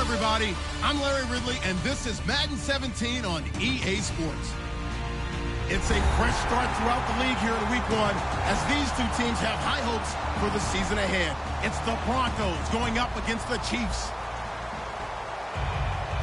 everybody. I'm Larry Ridley, and this is Madden 17 on EA Sports. It's a fresh start throughout the league here in Week 1 as these two teams have high hopes for the season ahead. It's the Broncos going up against the Chiefs.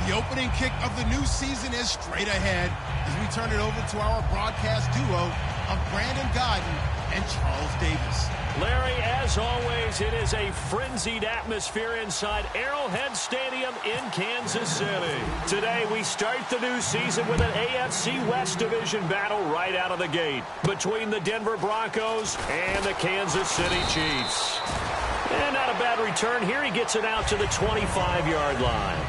The opening kick of the new season is straight ahead as we turn it over to our broadcast duo of Brandon Goodens and Charles Davis. Larry, as always, it is a frenzied atmosphere inside Arrowhead Stadium in Kansas City. Today, we start the new season with an AFC West Division battle right out of the gate between the Denver Broncos and the Kansas City Chiefs. And not a bad return here. He gets it out to the 25-yard line.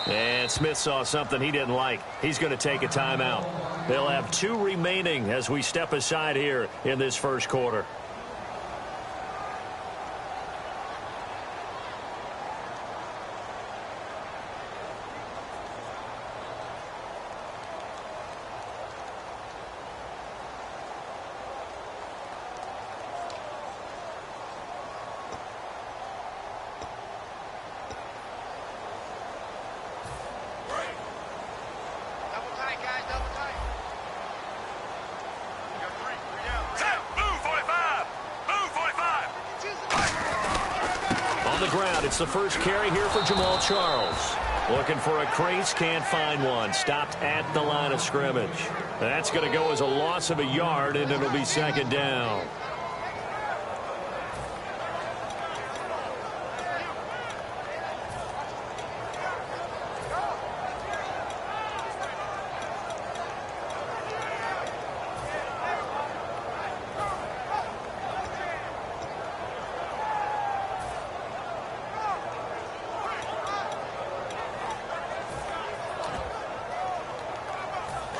And Smith saw something he didn't like. He's going to take a timeout. They'll have 2 remaining as we step aside here in this first quarter. It's the first carry here for Jamal Charles. Looking for a crease, can't find one. Stopped at the line of scrimmage. That's going to go as a loss of a yard, and it'll be second down.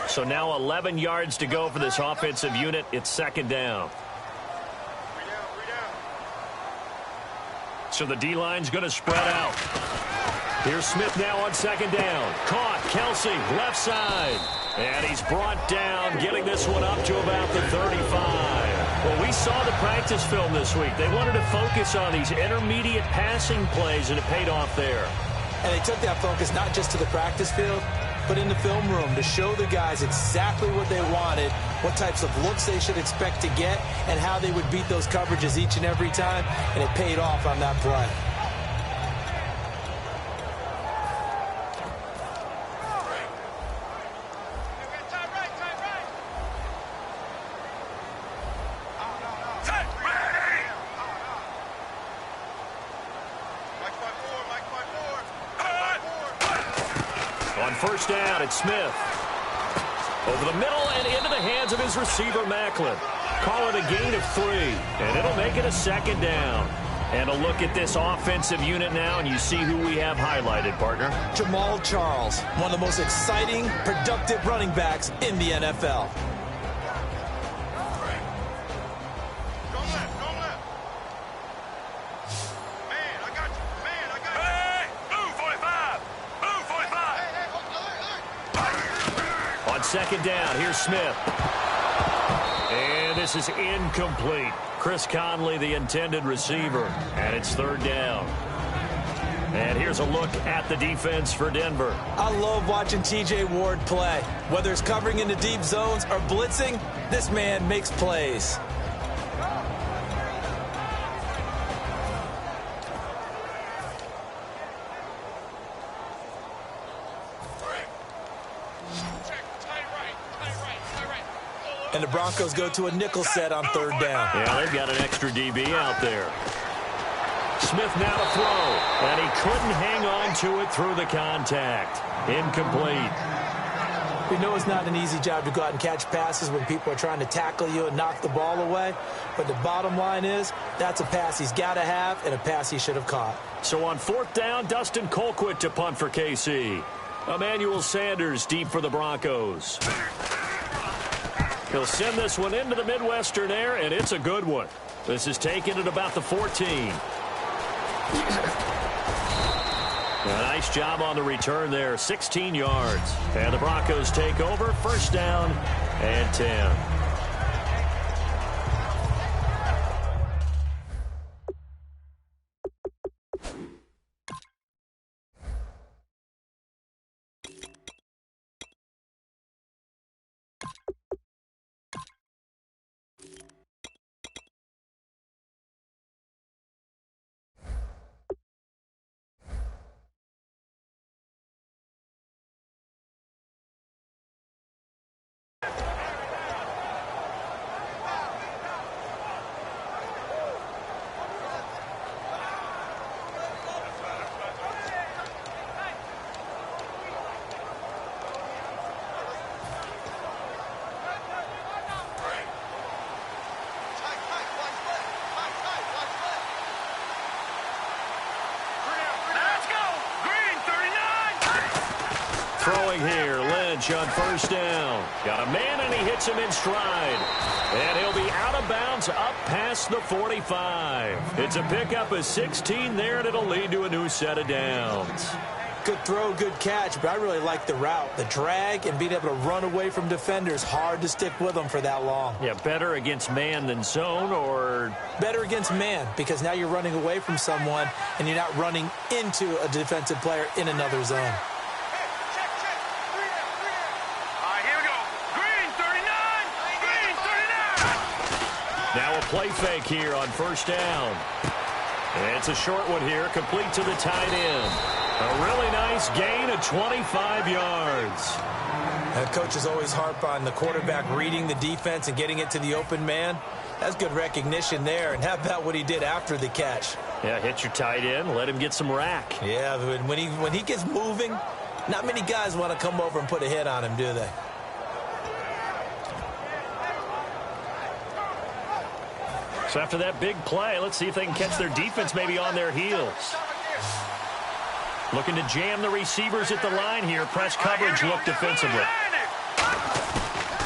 So now 11 yards to go for this offensive unit. It's second down. So the D-line's going to spread out. Here's Smith now on second down. Caught. Kelsey, left side. And he's brought down, getting this one up to about the 35. Well, we saw the practice film this week. They wanted to focus on these intermediate passing plays, and it paid off there. And they took that focus not just to the practice field, but in the film room to show the guys exactly what they wanted, what types of looks they should expect to get, and how they would beat those coverages each and every time, and it paid off on that play. First down, it's Smith. Over the middle and into the hands of his receiver, Macklin. Call it a gain of 3, and it'll make it a second down. And a look at this offensive unit now, and you see who we have highlighted, partner. Jamal Charles, one of the most exciting, productive running backs in the NFL. Second down, here's Smith. And this is incomplete. Chris Conley, the intended receiver, and it's third down. And here's a look at the defense for Denver. I love watching T.J. Ward play. Whether it's covering into deep zones or blitzing, this man makes plays. And the Broncos go to a nickel set on third down. Yeah, they've got an extra DB out there. Smith now to throw. And he couldn't hang on to it through the contact. Incomplete. We know it's not an easy job to go out and catch passes when people are trying to tackle you and knock the ball away. But the bottom line is, that's a pass he's got to have and a pass he should have caught. So on 4th down, Dustin Colquitt to punt for KC. Emmanuel Sanders deep for the Broncos. He'll send this one into the Midwestern air, and it's a good one. This is taken at about the 14. A nice job on the return there, 16 yards. And the Broncos take over, 1st down and 10. Throwing here, Lynch on 1st down. Got a man, and he hits him in stride. And he'll be out of bounds up past the 45. It's a pickup of 16 there, and it'll lead to a new set of downs. Good throw, good catch, but I really like the route. The drag and being able to run away from defenders, hard to stick with them for that long. Yeah, better against man than zone, or? Better against man, because now you're running away from someone, and you're not running into a defensive player in another zone. Now a play fake here on 1st down. It's a short one here, complete to the tight end. A really nice gain of 25 yards. Coaches always harp on the quarterback reading the defense and getting it to the open man. That's good recognition there. And how about what he did after the catch? Yeah, hit your tight end, let him get some rack. Yeah, when he gets moving, not many guys want to come over and put a hit on him, do they? So after that big play, let's see if they can catch their defense maybe on their heels. Looking to jam the receivers at the line here. Press coverage look defensively.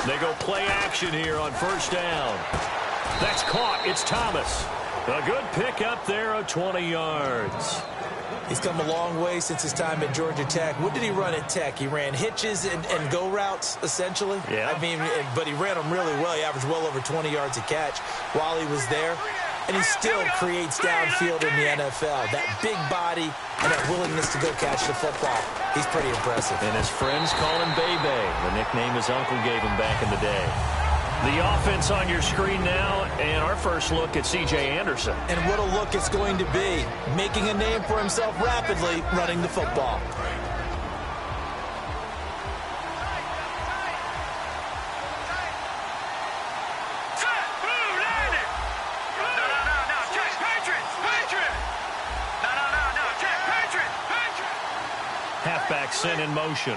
They go play action here on 1st down. That's caught. It's Thomas. A good pick up there of 20 yards. He's come a long way since his time at Georgia Tech. What did he run at Tech? He ran hitches and go routes, essentially. Yeah. I mean, but he ran them really well. He averaged well over 20 yards a catch while he was there. And he still creates downfield in the NFL. That big body and that willingness to go catch the football. He's pretty impressive. And his friends call him Bebe, the nickname his uncle gave him back in the day. The offense on your screen now, and our first look at C.J. Anderson. And what a look it's going to be. Making a name for himself rapidly, running the football. Halfback sent in motion.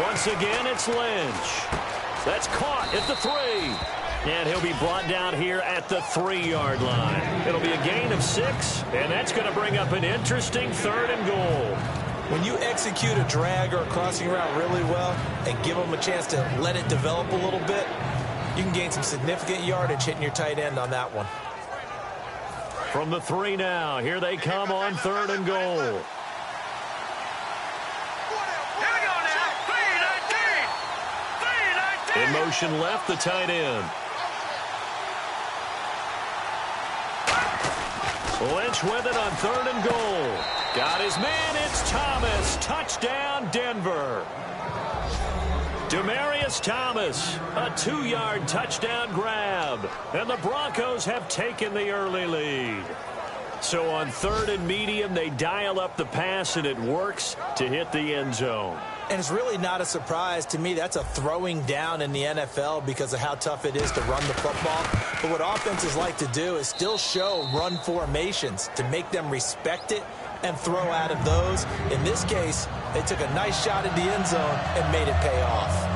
Once again, it's Lynch. That's caught at the 3. And he'll be brought down here at the 3-yard line. It'll be a gain of 6, and that's going to bring up an interesting 3rd and goal. When you execute a drag or a crossing route really well and give them a chance to let it develop a little bit, you can gain some significant yardage hitting your tight end on that one. From the 3 now, here they come on 3rd and goal. In motion left, the tight end. Lynch with it on 3rd and goal. Got his man, it's Thomas. Touchdown, Denver. Demaryius Thomas, a 2-yard touchdown grab. And the Broncos have taken the early lead. So on 3rd and medium, they dial up the pass, and it works to hit the end zone. And it's really not a surprise to me. That's a throwing down in the NFL because of how tough it is to run the football. But what offenses like to do is still show run formations to make them respect it and throw out of those. In this case, they took a nice shot at the end zone and made it pay off.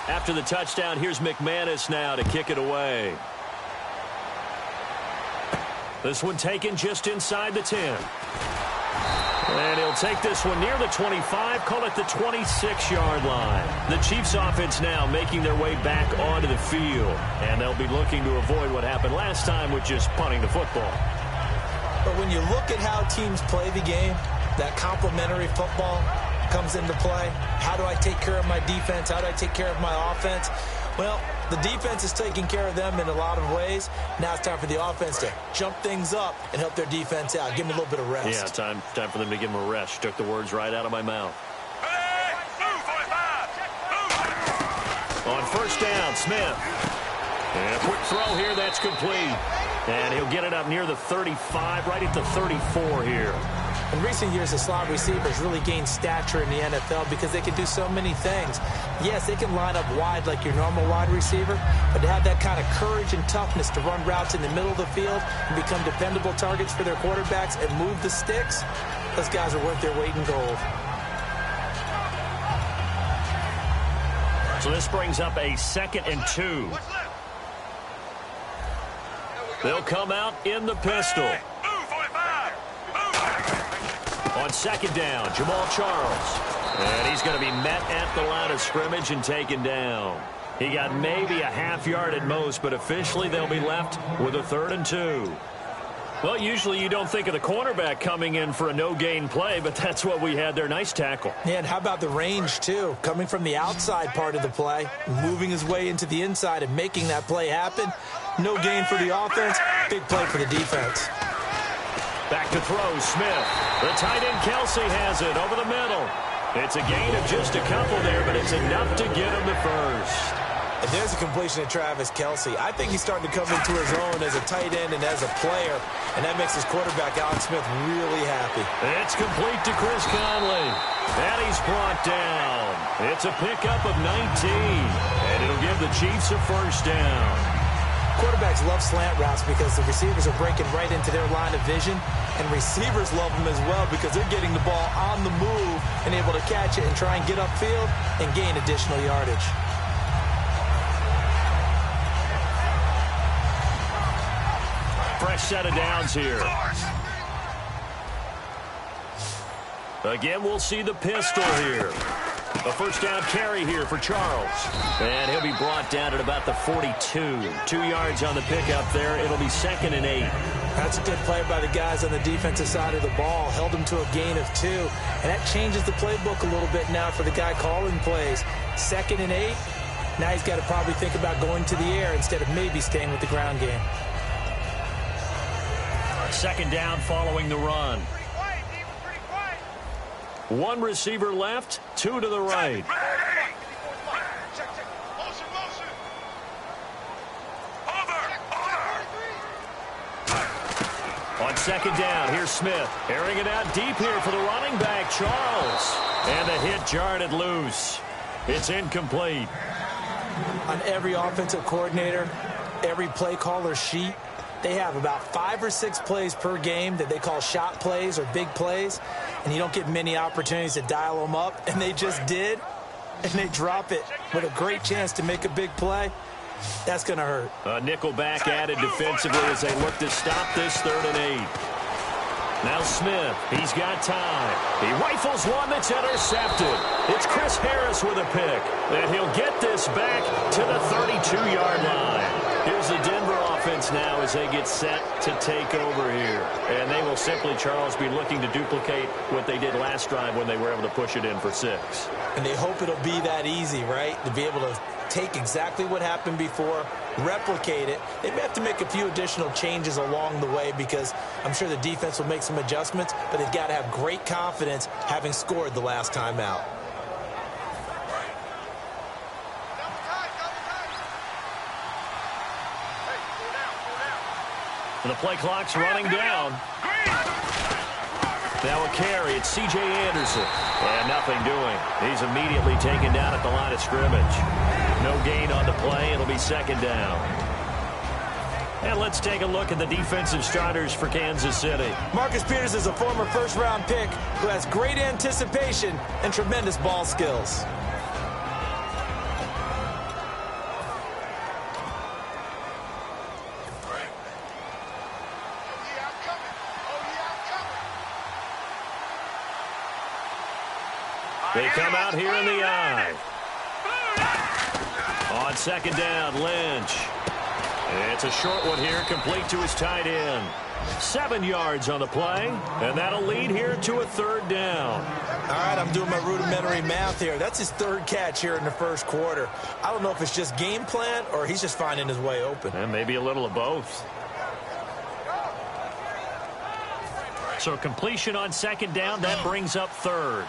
After the touchdown, here's McManus now to kick it away. This one taken just inside the 10. And he'll take this one near the 25, call it the 26-yard line. The Chiefs offense now making their way back onto the field. And they'll be looking to avoid what happened last time, which is punting the football. But when you look at how teams play the game, that complementary football comes into play. How do I take care of my defense? How do I take care of my offense? Well, the defense is taking care of them in a lot of ways. Now it's time for the offense to jump things up and help their defense out. Give them a little bit of rest. Yeah, time for them to give them a rest. Took the words right out of my mouth. On first down, Smith. And a quick throw here, that's complete. And he'll get it up near the 35, right at the 34 here. In recent years, the slot receivers really gained stature in the NFL because they can do so many things. Yes, they can line up wide like your normal wide receiver, but to have that kind of courage and toughness to run routes in the middle of the field and become dependable targets for their quarterbacks and move the sticks, those guys are worth their weight in gold. So this brings up a 2nd and 2. They'll come out in the pistol. On 2nd down, Jamal Charles. And he's going to be met at the line of scrimmage and taken down. He got maybe a half yard at most, but officially they'll be left with a 3rd and 2. Well, usually you don't think of the cornerback coming in for a no-gain play, but that's what we had there. Nice tackle. Yeah, and how about the range, too? Coming from the outside part of the play, moving his way into the inside and making that play happen. No gain for the offense, big play for the defense. Back to throw, Smith. The tight end, Kelsey, has it over the middle. It's a gain of just a couple there, but it's enough to get him the first. And there's a completion to Travis Kelsey. I think he's starting to come into his own as a tight end and as a player, and that makes his quarterback, Alex Smith, really happy. It's complete to Chris Conley. And he's brought down. It's a pickup of 19, and it'll give the Chiefs a first down. Quarterbacks love slant routes because the receivers are breaking right into their line of vision, and receivers love them as well because they're getting the ball on the move and able to catch it and try and get upfield and gain additional yardage. Fresh set of downs here. Again, we'll see the pistol here. A first down carry here for Charles. And he'll be brought down at about the 42. 2 yards on the pickup there. It'll be 2nd and 8. That's a good play by the guys on the defensive side of the ball. Held him to a gain of 2. And that changes the playbook a little bit now for the guy calling plays. 2nd and 8. Now he's got to probably think about going to the air instead of maybe staying with the ground game. 2nd down following the run. 1 receiver left, 2 to the right. On 2nd down, here's Smith. Airing it out deep here for the running back, Charles. And the hit jarred it loose. It's incomplete. On every offensive coordinator, every play caller sheet, they have about 5 or 6 plays per game that they call shot plays or big plays, and you don't get many opportunities to dial them up, and they just did, and they drop it with a great chance to make a big play. That's going to hurt. A nickel back added defensively as they look to stop this 3rd and 8. Now Smith, he's got time. He rifles one that's intercepted. It's Chris Harris with a pick, and he'll get this back to the 32-yard line. Here's the Denver offense now as they get set to take over here. And they will simply, Charles, be looking to duplicate what they did last drive when they were able to push it in for 6. And they hope it'll be that easy, right? To be able to take exactly what happened before, replicate it. They may have to make a few additional changes along the way because I'm sure the defense will make some adjustments, but they've got to have great confidence having scored the last time out. And the play clock's running down. Now a carry. It's C.J. Anderson. And nothing doing. He's immediately taken down at the line of scrimmage. No gain on the play. It'll be second down. And let's take a look at the defensive starters for Kansas City. Marcus Peters is a former first-round pick who has great anticipation and tremendous ball skills. They come out here in the eye. On second down, Lynch. It's a short one here, complete to his tight end. 7 yards on the play, and that'll lead here to a third down. All right, I'm doing my rudimentary math here. That's his third catch here in the first quarter. I don't know if it's just game plan or he's just finding his way open. And maybe a little of both. So completion on second down, that brings up third.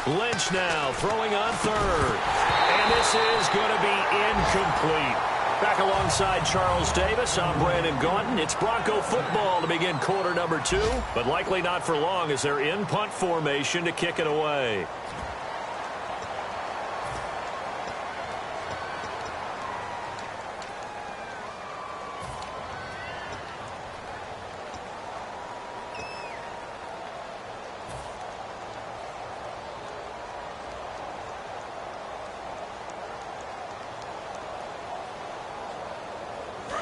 Lynch now throwing on third. And this is going to be incomplete. Back alongside Charles Davis, I'm Brandon Gaunton. It's Bronco football to begin quarter number 2, but likely not for long as they're in punt formation to kick it away.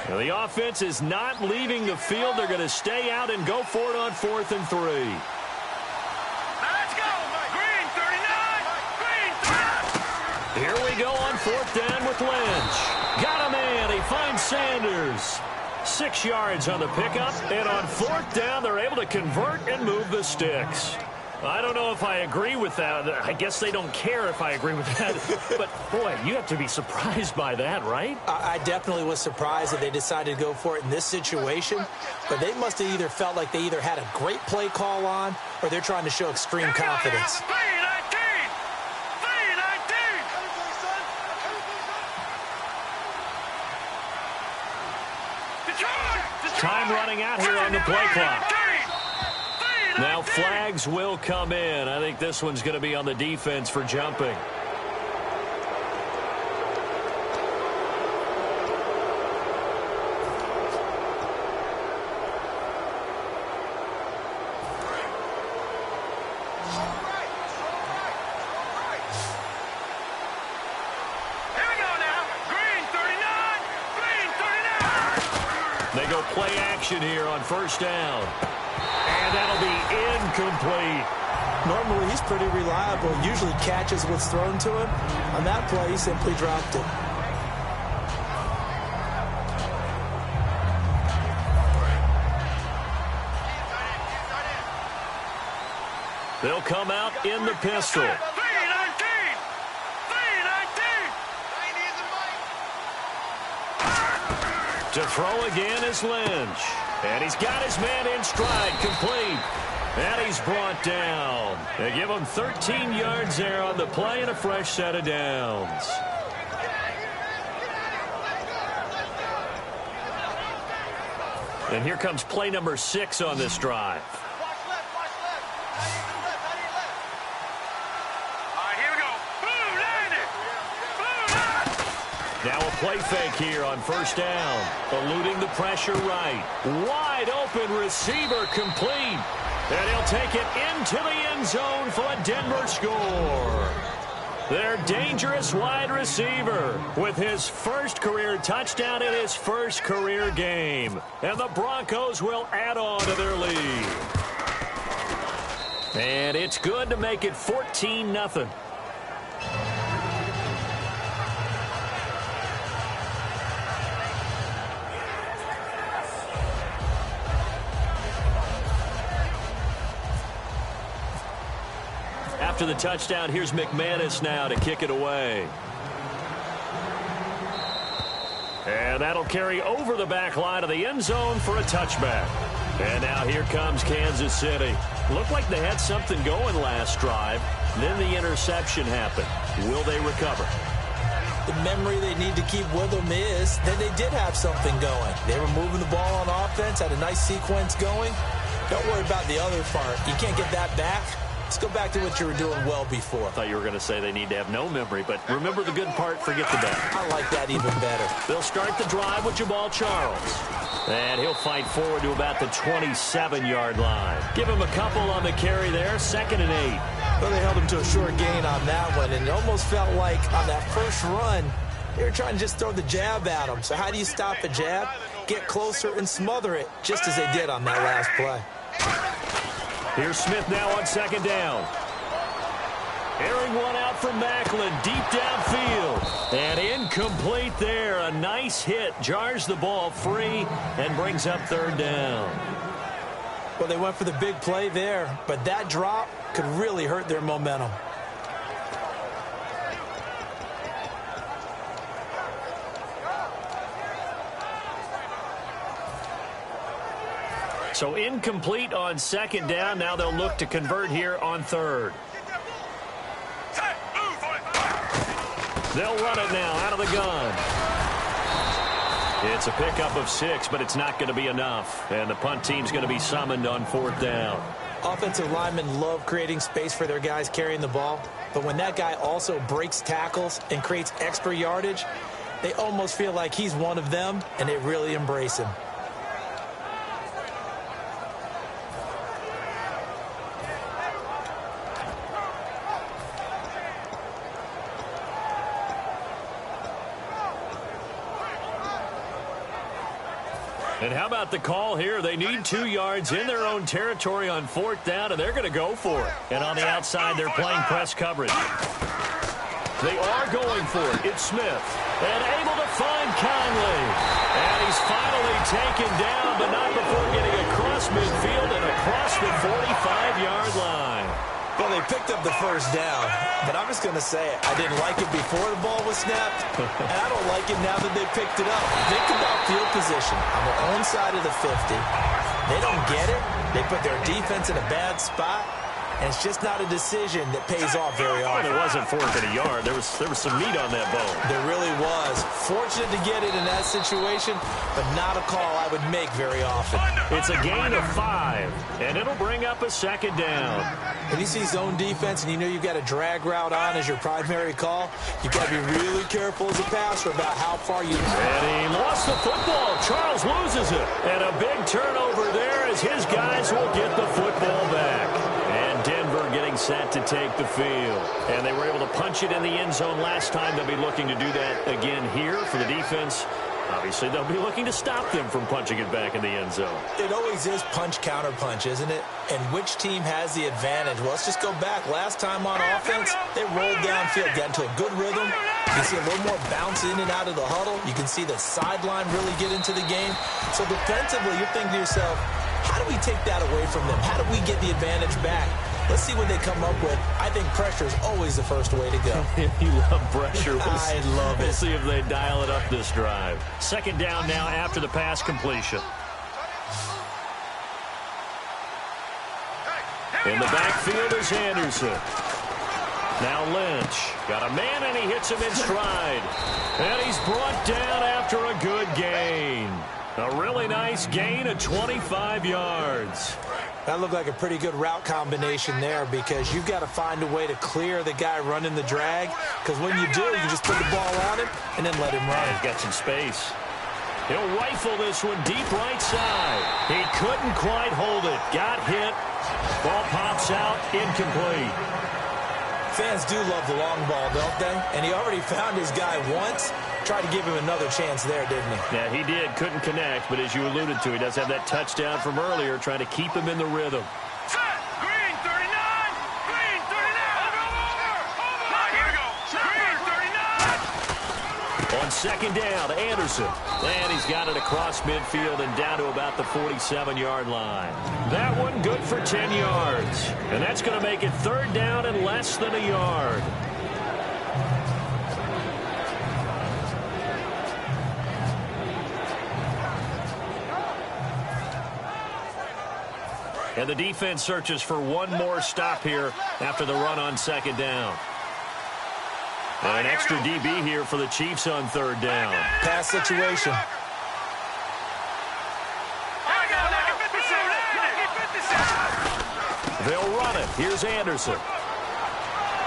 Now the offense is not leaving the field. They're going to stay out and go for it on 4th and 3. Let's go, Green 39, Green 39. Here we go on 4th down with Lynch. Got a man. He finds Sanders. 6 yards on the pickup. And on 4th down, they're able to convert and move the sticks. I don't know if I agree with that. I guess they don't care if I agree with that. But, boy, you have to be surprised by that, right? I definitely was surprised that they decided to go for it in this situation. But they must have either felt like they either had a great play call on or they're trying to show extreme confidence. Time running out here on the play clock. Now flags will come in. I think this one's going to be on the defense for jumping. They go play action here on 1st down. And that'll be incomplete. Normally, he's pretty reliable. Usually catches what's thrown to him. On that play, he simply dropped it. They'll come out in the pistol. To throw again is Lynch. And he's got his man in stride, complete. And he's brought down. They give him 13 yards there on the play and a fresh set of downs. And here comes play number 6 on this drive. Now a play fake here on 1st down. Eluding the pressure right. Wide open receiver complete. And he'll take it into the end zone for a Denver score. Their dangerous wide receiver with his first career touchdown in his first career game. And the Broncos will add on to their lead. And it's good to make it 14-0. After the touchdown, here's McManus now to kick it away. And that'll carry over the back line of the end zone for a touchback. And now here comes Kansas City. Looked like they had something going last drive. Then the interception happened. Will they recover? The memory they need to keep with them is that they did have something going. They were moving the ball on offense, had a nice sequence going. Don't worry about the other part. You can't get that back. Let's go back to what you were doing well before. I thought you were going to say they need to have no memory, but remember the good part, forget the bad. I like that even better. They'll start the drive with Jamal Charles. And he'll fight forward to about the 27-yard line. Give him a couple on the carry there, 2nd and 8. Well, they held him to a short gain on that one, and it almost felt like on that first run, they were trying to just throw the jab at him. So how do you stop a jab? Get closer and smother it, just as they did on that last play. Here's Smith now on 2nd down. Airing one out from Macklin, deep downfield. And incomplete there. A nice hit, jars the ball free, and brings up 3rd down. Well, they went for the big play there, but that drop could really hurt their momentum. So incomplete on 2nd down. Now they'll look to convert here on 3rd. They'll run it now out of the gun. It's a pickup of 6, but it's not going to be enough. And the punt team's going to be summoned on 4th down. Offensive linemen love creating space for their guys carrying the ball. But when that guy also breaks tackles and creates extra yardage, they almost feel like he's one of them, and they really embrace him. And how about the call here? They need 2 yards in their own territory on 4th down, and they're going to go for it. And on the outside, they're playing press coverage. They are going for it. It's Smith. And able to find Conley. And he's finally taken down, but not before getting across midfield and across the 45-yard line. Well, they picked up the first down, but I'm just going to say it. I didn't like it before the ball was snapped, and I don't like it now that they picked it up. Think about field position on their own side of the 50. They don't get it. They put their defense in a bad spot, and it's just not a decision that pays off very often. Well, it wasn't 4th and a yard. There was some meat on that bone. There really was. Fortunate to get it in that situation, but not a call I would make very often. It's a gain of 5, and it'll bring up a 2nd down. When you see zone defense and you know you've got a drag route on as your primary call, you've got to be really careful as a passer about how far you... And he lost the football. Charles loses it. And a big turnover there as his guys will get the football back. And Denver getting set to take the field. And they were able to punch it in the end zone last time. They'll be looking to do that again here for the defense. Obviously, they'll be looking to stop them from punching it back in the end zone. It always is punch-counter-punch, isn't it? And which team has the advantage? Well, let's just go back. Last time on offense, they rolled downfield, got into a good rhythm. You can see a little more bounce in and out of the huddle. You can see the sideline really get into the game. So defensively, you're thinking to yourself, how do we take that away from them? How do we get the advantage back? Let's see what they come up with. I think pressure is always the first way to go. You love pressure. I love it. We'll see if they dial it up this drive. 2nd down now after the pass completion. In the backfield is Anderson. Now Lynch. Got a man, and he hits him in stride. And he's brought down after a good gain. A really nice gain of 25 yards. That looked like a pretty good route combination there because you've got to find a way to clear the guy running the drag, because when you do, you just put the ball on him and then let him run. He's got some space. He'll rifle this one deep right side. He couldn't quite hold it. Got hit. Ball pops out. Incomplete. Fans do love the long ball, don't they? And he already found his guy once. Tried to give him another chance there, didn't he? Yeah, he did. Couldn't connect, but as you alluded to, he does have that touchdown from earlier, trying to keep him in the rhythm. Green 39! Green 39! Here we go. Green 39! On 2nd down, Anderson. And he's got it across midfield and down to about the 47-yard line. That one good for 10 yards. And that's going to make it 3rd down and less than a yard. And the defense searches for one more stop here after the run on 2nd down. An extra DB here for the Chiefs on third down. Pass situation. They'll run it. Here's Anderson.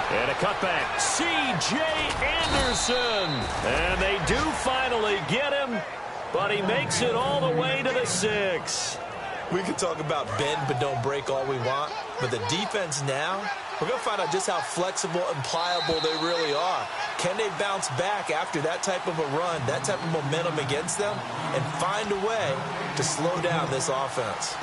And a cutback. C.J. Anderson. And they do finally get him, but he makes it all the way to the 6. We can talk about bend but don't break all we want, but the defense now, we're going to find out just how flexible and pliable they really are. Can they bounce back after that type of a run, that type of momentum against them, and find a way to slow down this offense?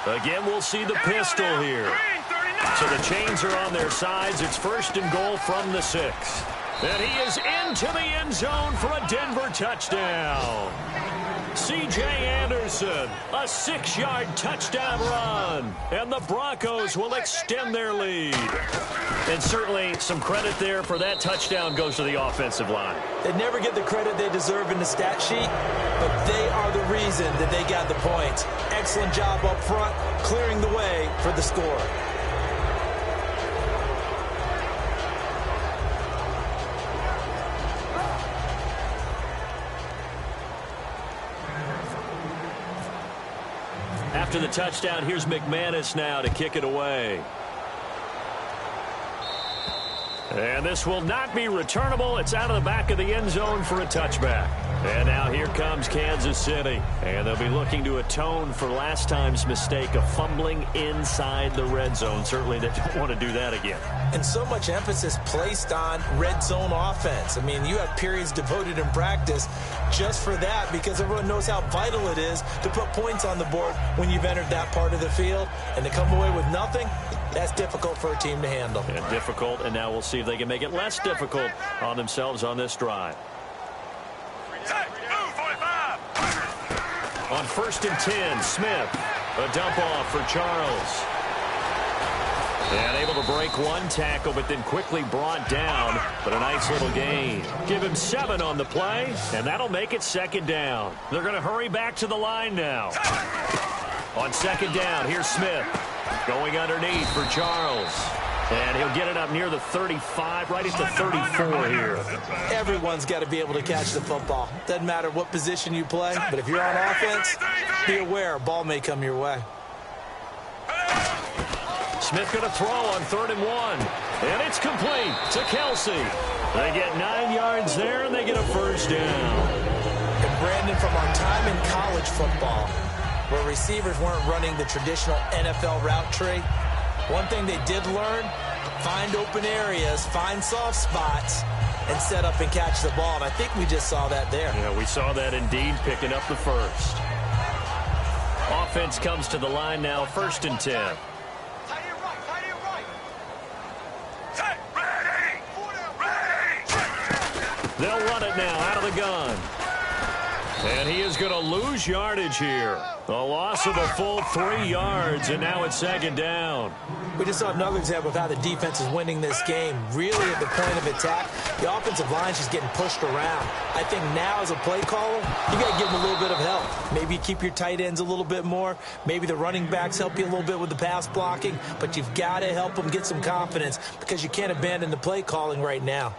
Again, we'll see the pistol here. So the chains are on their sides. It's first and goal from the 6. And he is into the end zone for a Denver touchdown. C.J. Anderson, a 6-yard touchdown run. And the Broncos will extend their lead. And certainly some credit there for that touchdown goes to the offensive line. They never get the credit they deserve in the stat sheet, but they are the reason that they got the points. Excellent job up front, clearing the way for the score. After the touchdown, here's McManus now to kick it away. And this will not be returnable. It's out of the back of the end zone for a touchback. And now here comes Kansas City. And they'll be looking to atone for last time's mistake of fumbling inside the red zone. Certainly they don't want to do that again. And so much emphasis placed on red zone offense. I mean, you have periods devoted in practice just for that because everyone knows how vital it is to put points on the board when you've entered that part of the field. And to come away with nothing, that's difficult for a team to handle. And difficult, and now we'll see if they can make it less difficult on themselves on this drive. On first and 10, Smith. A dump off for Charles. And able to break one tackle, but then quickly brought down. But a nice little gain. Give him 7 on the play, and that'll make it second down. They're going to hurry back to the line now. On second down, here's Smith. Going underneath for Charles. And he'll get it up near the 35, right at the 34 here. Everyone's got to be able to catch the football. Doesn't matter what position you play, but if you're on offense, be aware a ball may come your way. Smith going to throw on 3rd and 1. And it's complete to Kelsey. They get 9 yards there, and they get a first down. And Brandon, from our time in college football, where receivers weren't running the traditional NFL route tree, one thing they did learn, find open areas, find soft spots, and set up and catch the ball. And I think we just saw that there. Yeah, we saw that indeed, picking up the first. Offense comes to the line now, 1st and 10. They'll run it now out of the gun. And he is going to lose yardage here. A loss of a full 3 yards, and now it's second down. We just saw another example of how the defense is winning this game. Really at the point of attack, the offensive line is just getting pushed around. I think now as a play caller, you got to give them a little bit of help. Maybe keep your tight ends a little bit more. Maybe the running backs help you a little bit with the pass blocking. But you've got to help them get some confidence because you can't abandon the play calling right now.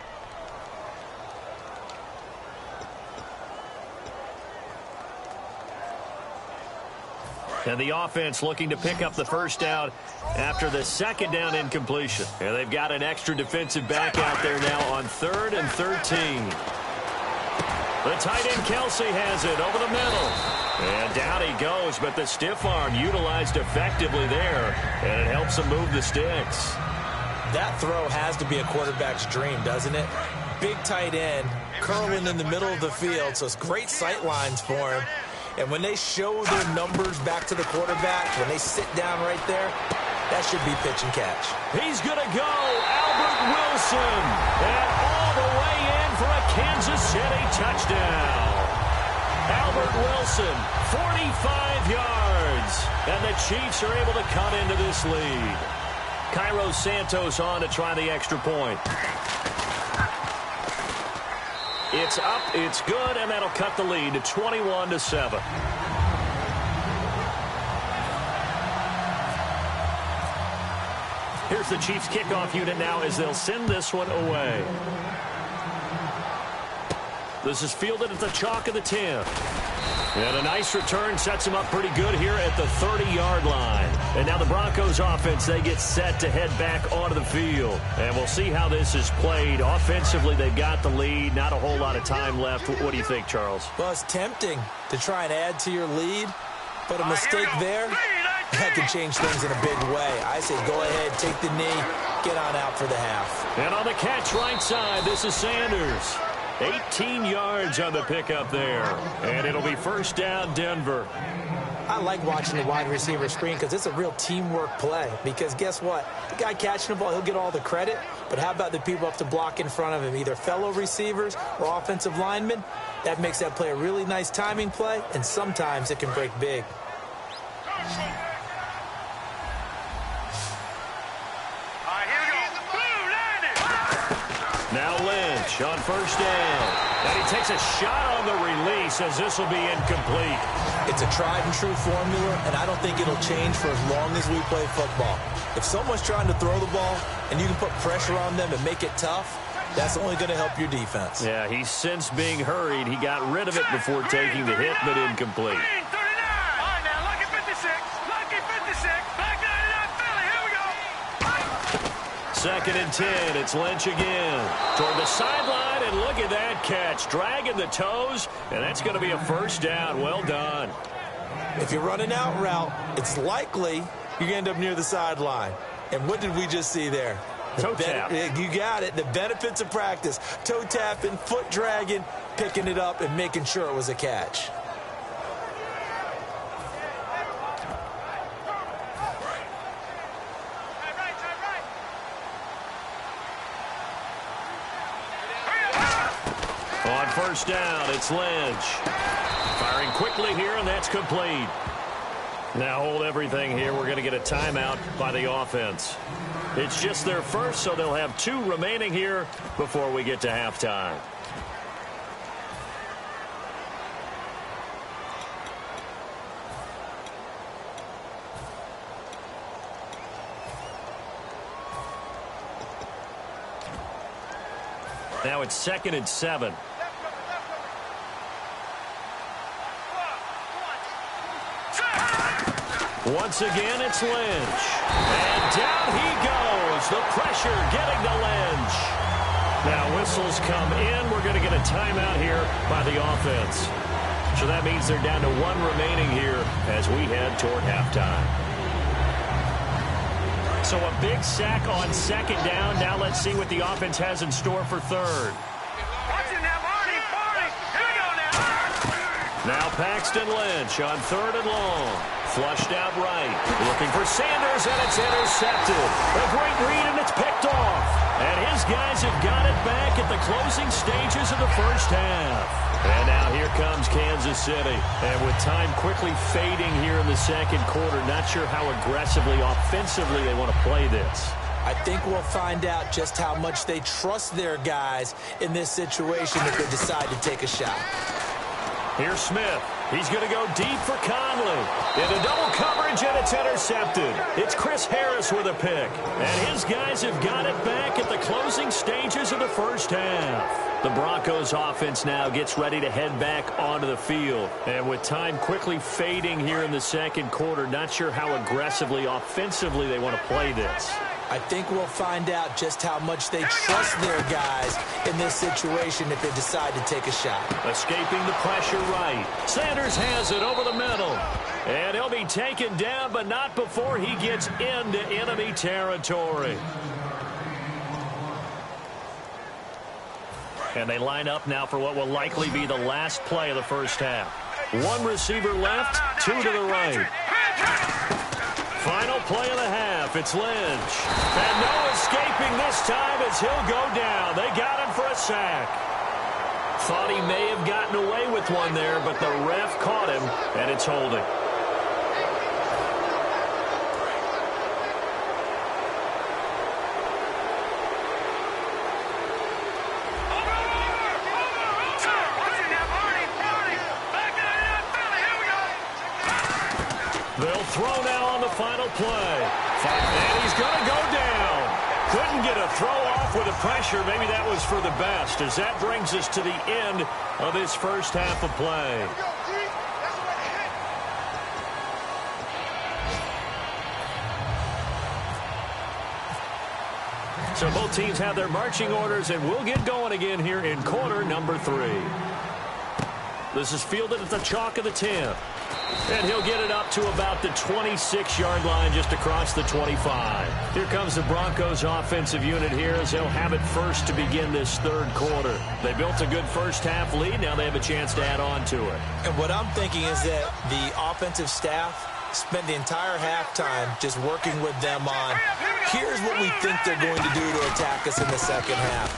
And the offense looking to pick up the first down after the second down incompletion. And they've got an extra defensive back out there now on 3rd and 13. The tight end Kelsey has it over the middle. And down he goes, but the stiff arm utilized effectively there. And it helps him move the sticks. That throw has to be a quarterback's dream, doesn't it? Big tight end, curling in the middle of the field, so it's great sight lines for him. And when they show their numbers back to the quarterback, when they sit down right there, that should be pitch and catch. He's going to go, Albert Wilson. And all the way in for a Kansas City touchdown. Albert Wilson, 45 yards. And the Chiefs are able to cut into this lead. Cairo Santos on to try the extra point. It's up, it's good, and that'll cut the lead to 21-7. Here's the Chiefs kickoff unit now as they'll send this one away. This is fielded at the chalk of the 10. And a nice return sets him up pretty good here at the 30-yard line. And now the Broncos offense, they get set to head back onto the field. And we'll see how this is played. Offensively, they've got the lead. Not a whole lot of time left. What do you think, Charles? Well, it's tempting to try and add to your lead, but a mistake there, that could change things in a big way. I say go ahead, take the knee, get on out for the half. And on the catch right side, this is Sanders. 18 yards on the pickup there. And it'll be first down, Denver. I like watching the wide receiver screen because it's a real teamwork play. Because guess what? The guy catching the ball, he'll get all the credit. But how about the people up to block in front of him, either fellow receivers or offensive linemen? That makes that play a really nice timing play, and sometimes it can break big. Now Lynch on first down. And he takes a shot on the release as this will be incomplete. It's a tried-and-true formula, and I don't think it'll change for as long as we play football. If someone's trying to throw the ball and you can put pressure on them and make it tough, that's only going to help your defense. Yeah, he's since being hurried. He got rid of it before taking the hit, but incomplete. Second and 10, it's Lynch again. Toward the sideline, and look at that catch. Dragging the toes, and that's going to be a first down. Well done. If you're running out route, it's likely you're going to end up near the sideline. And what did we just see there? Toe tap. You got it. The benefits of practice. Toe tapping, foot dragging, picking it up, and making sure it was a catch. On first down, it's Lynch. Firing quickly here, and that's complete. Now hold everything here. We're going to get a timeout by the offense. It's just their first, so they'll have 2 remaining here before we get to halftime. Now it's 2nd and 7. Once again, it's Lynch. And down he goes. The pressure getting to Lynch. Now whistles come in. We're going to get a timeout here by the offense. So that means they're down to 1 remaining here as we head toward halftime. So a big sack on 2nd down. Now let's see what the offense has in store for 3rd. Now Paxton Lynch on 3rd and long. Flushed out right. Looking for Sanders, and it's intercepted. A great read, and it's picked off. And his guys have got it back at the closing stages of the first half. And now here comes Kansas City. And with time quickly fading here in the 2nd quarter, not sure how aggressively, offensively they want to play this. I think we'll find out just how much they trust their guys in this situation if they decide to take a shot. Here's Smith. He's going to go deep for Conley. Into double coverage, and it's intercepted. It's Chris Harris with a pick. And his guys have got it back at the closing stages of the first half. The Broncos offense now gets ready to head back onto the field. And with time quickly fading here in the 2nd quarter, not sure how aggressively, offensively they want to play this. I think we'll find out just how much they trust their guys in this situation if they decide to take a shot. Escaping the pressure right. Sanders has it over the middle. And he'll be taken down, but not before he gets into enemy territory. And they line up now for what will likely be the last play of the first half. 1 receiver left, 2 to the right. Final play of the half, it's Lynch. And no escaping this time as he'll go down. They got him for a sack. Thought he may have gotten away with one there, but the ref caught him, and it's holding. They'll throw now on the final play. And he's going to go down. Couldn't get a throw off with the pressure. Maybe that was for the best, as that brings us to the end of this first half of play. So both teams have their marching orders, and we'll get going again here in quarter number 3. This is fielded at the chalk of the 10. And he'll get it up to about the 26-yard line, just across the 25. Here comes the Broncos offensive unit here, as they'll have it first to begin this third quarter. They built a good first half lead. Now they have a chance to add on to it. And what I'm thinking is that the offensive staff spent the entire halftime just working with them on, here's what we think they're going to do to attack us in the second half.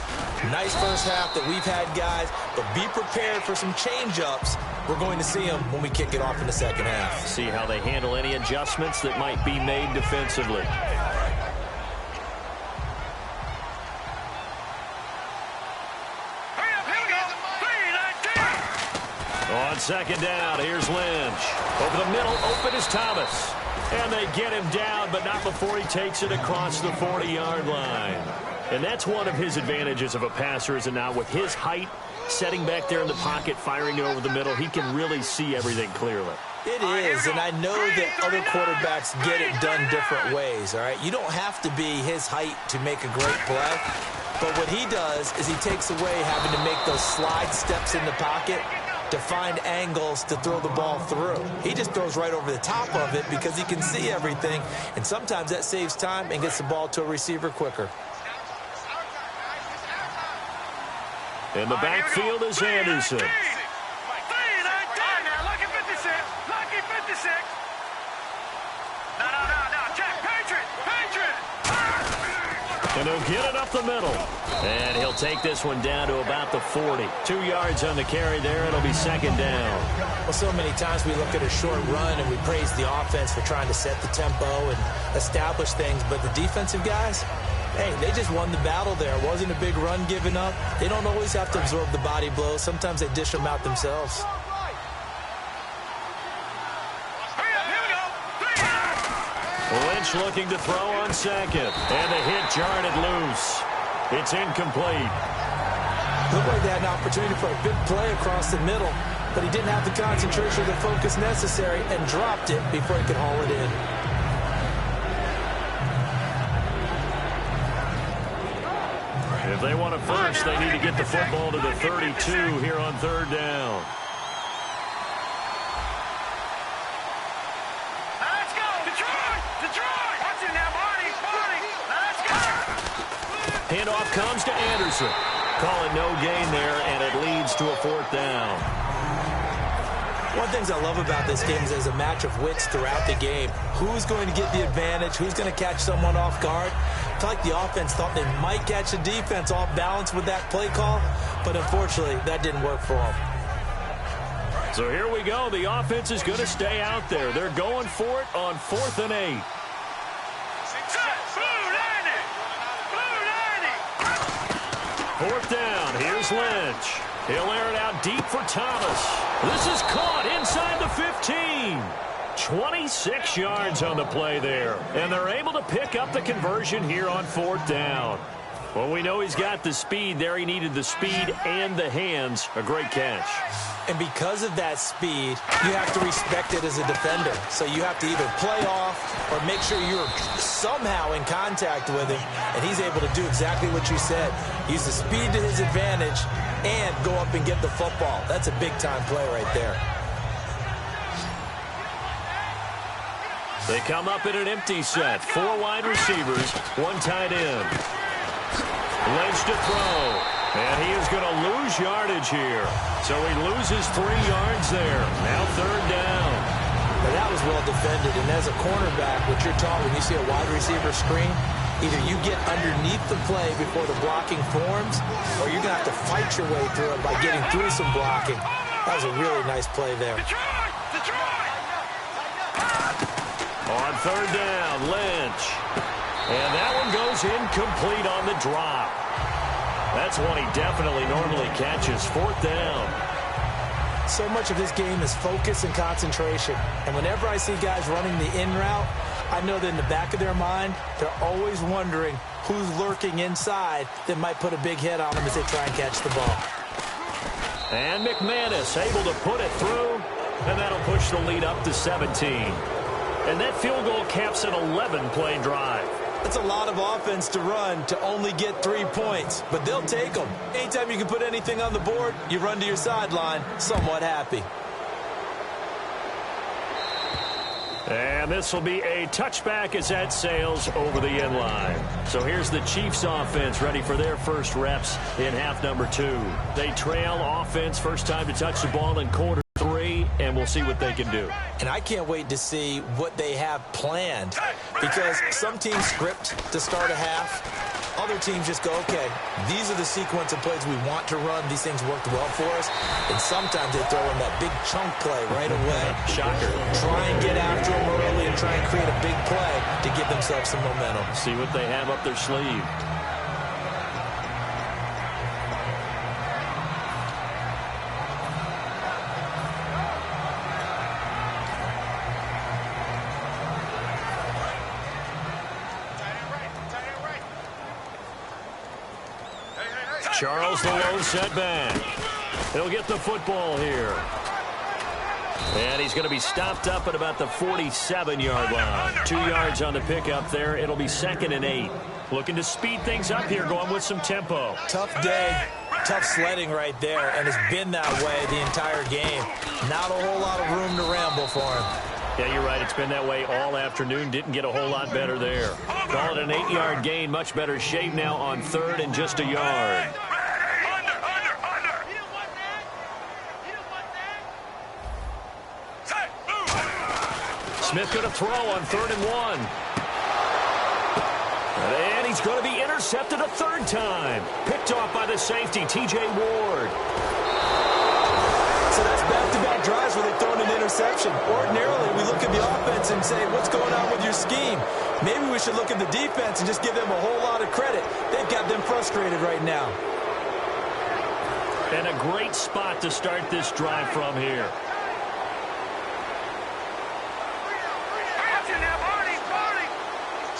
Nice first half that we've had, guys, but be prepared for some change-ups. We're going to see them when we kick it off in the second half. See how they handle any adjustments that might be made defensively. On second down, here's Lynch. Over the middle, open is Thomas. And they get him down, but not before he takes it across the 40-yard line. And that's one of his advantages of a passer, is it not? With his height, setting back there in the pocket, firing it over the middle, he can really see everything clearly. It is, and I know that other quarterbacks get it done different ways, all right? You don't have to be his height to make a great play. But what he does is he takes away having to make those slide steps in the pocket to find angles to throw the ball through. He just throws right over the top of it because he can see everything, and sometimes that saves time and gets the ball to a receiver quicker. In the backfield is Anderson. Lucky 56. Lucky 56. No, check. Patriot. And he'll get it up the middle. And he'll take this one down to about the 40. 2 yards on the carry there. It'll be second down. Well, so many times we look at a short run and we praise the offense for trying to set the tempo and establish things. But the defensive guys, hey, they just won the battle there. It wasn't a big run given up. They don't always have to absorb the body blows. Sometimes they dish them out themselves. Lynch looking to throw on second. And the hit jarred it loose. It's incomplete. Looked like they had an opportunity for a big play across the middle, but he didn't have the concentration or the focus necessary and dropped it before he could haul it in. If they want it first, they need to get the football to the 32 here on third down. Let's go. Detroit. Watch it now, Barney. Let's go. Handoff comes to Anderson. Calling no gain there, and it leads to a fourth down. One of the things I love about this game is there's a match of wits throughout the game. Who's going to get the advantage? Who's going to catch someone off guard? I feel like the offense thought they might catch the defense off balance with that play call, but unfortunately, that didn't work for them. So here we go. The offense is going to stay out there. They're going for it on 4th and 8. Fourth down. Here's Lynch. He'll air it out deep for Thomas. This is caught inside the 15. 26 yards on the play there. And they're able to pick up the conversion here on 4th down. Well, we know he's got the speed there. He needed the speed and the hands. A great catch. And because of that speed, you have to respect it as a defender. So you have to either play off or make sure you're somehow in contact with him. And he's able to do exactly what you said. Use the speed to his advantage and go up and get the football. That's a big-time play right there. They come up in an empty set. 4 wide receivers, 1 tight end. Lynch to throw. And he is going to lose yardage here. So he loses 3 yards there. Now third down. Now that was well defended. And as a cornerback, what you're taught when you see a wide receiver screen, either you get underneath the play before the blocking forms, or you're going to have to fight your way through it by getting through some blocking. That was a really nice play there. Detroit! On third down, Lynch. And that one goes incomplete on the drop. That's one he definitely normally catches. 4th down. So much of this game is focus and concentration. And whenever I see guys running the in route, I know that in the back of their mind, they're always wondering who's lurking inside that might put a big hit on them as they try and catch the ball. And McManus able to put it through, and that'll push the lead up to 17. And that field goal caps an 11-play drive. That's a lot of offense to run to only get 3 points, but they'll take them. Anytime you can put anything on the board, you run to your sideline somewhat happy. And this will be a touchback as that sails over the end line. So here's the Chiefs offense ready for their first reps in half number 2. They trail offense, first time to touch the ball in quarter 3, and we'll see what they can do. And I can't wait to see what they have planned, because some teams script to start a half. Other teams just go, okay, these are the sequence of plays we want to run. These things worked well for us. And sometimes they throw in that big chunk play right away. Shocker. Try and get after them early and try and create a big play to give themselves some momentum. See what they have up their sleeve. Charles, the lone setback. He'll get the football here. And he's going to be stopped up at about the 47-yard line. 2 yards on the pickup there. It'll be 2nd and 8. Looking to speed things up here, going with some tempo. Tough day, tough sledding right there, and it's been that way the entire game. Not a whole lot of room to ramble for him. Yeah, you're right. It's been that way all afternoon. Didn't get a whole lot better there. Call it an 8-yard gain. Much better shape now on 3rd and just a yard. Smith going to throw on 3rd and 1. And he's going to be intercepted a 3rd time. Picked off by the safety, T.J. Ward. So that's back-to-back drives where they've thrown an interception. Ordinarily, we look at the offense and say, what's going on with your scheme? Maybe we should look at the defense and just give them a whole lot of credit. They've got them frustrated right now. And a great spot to start this drive from here.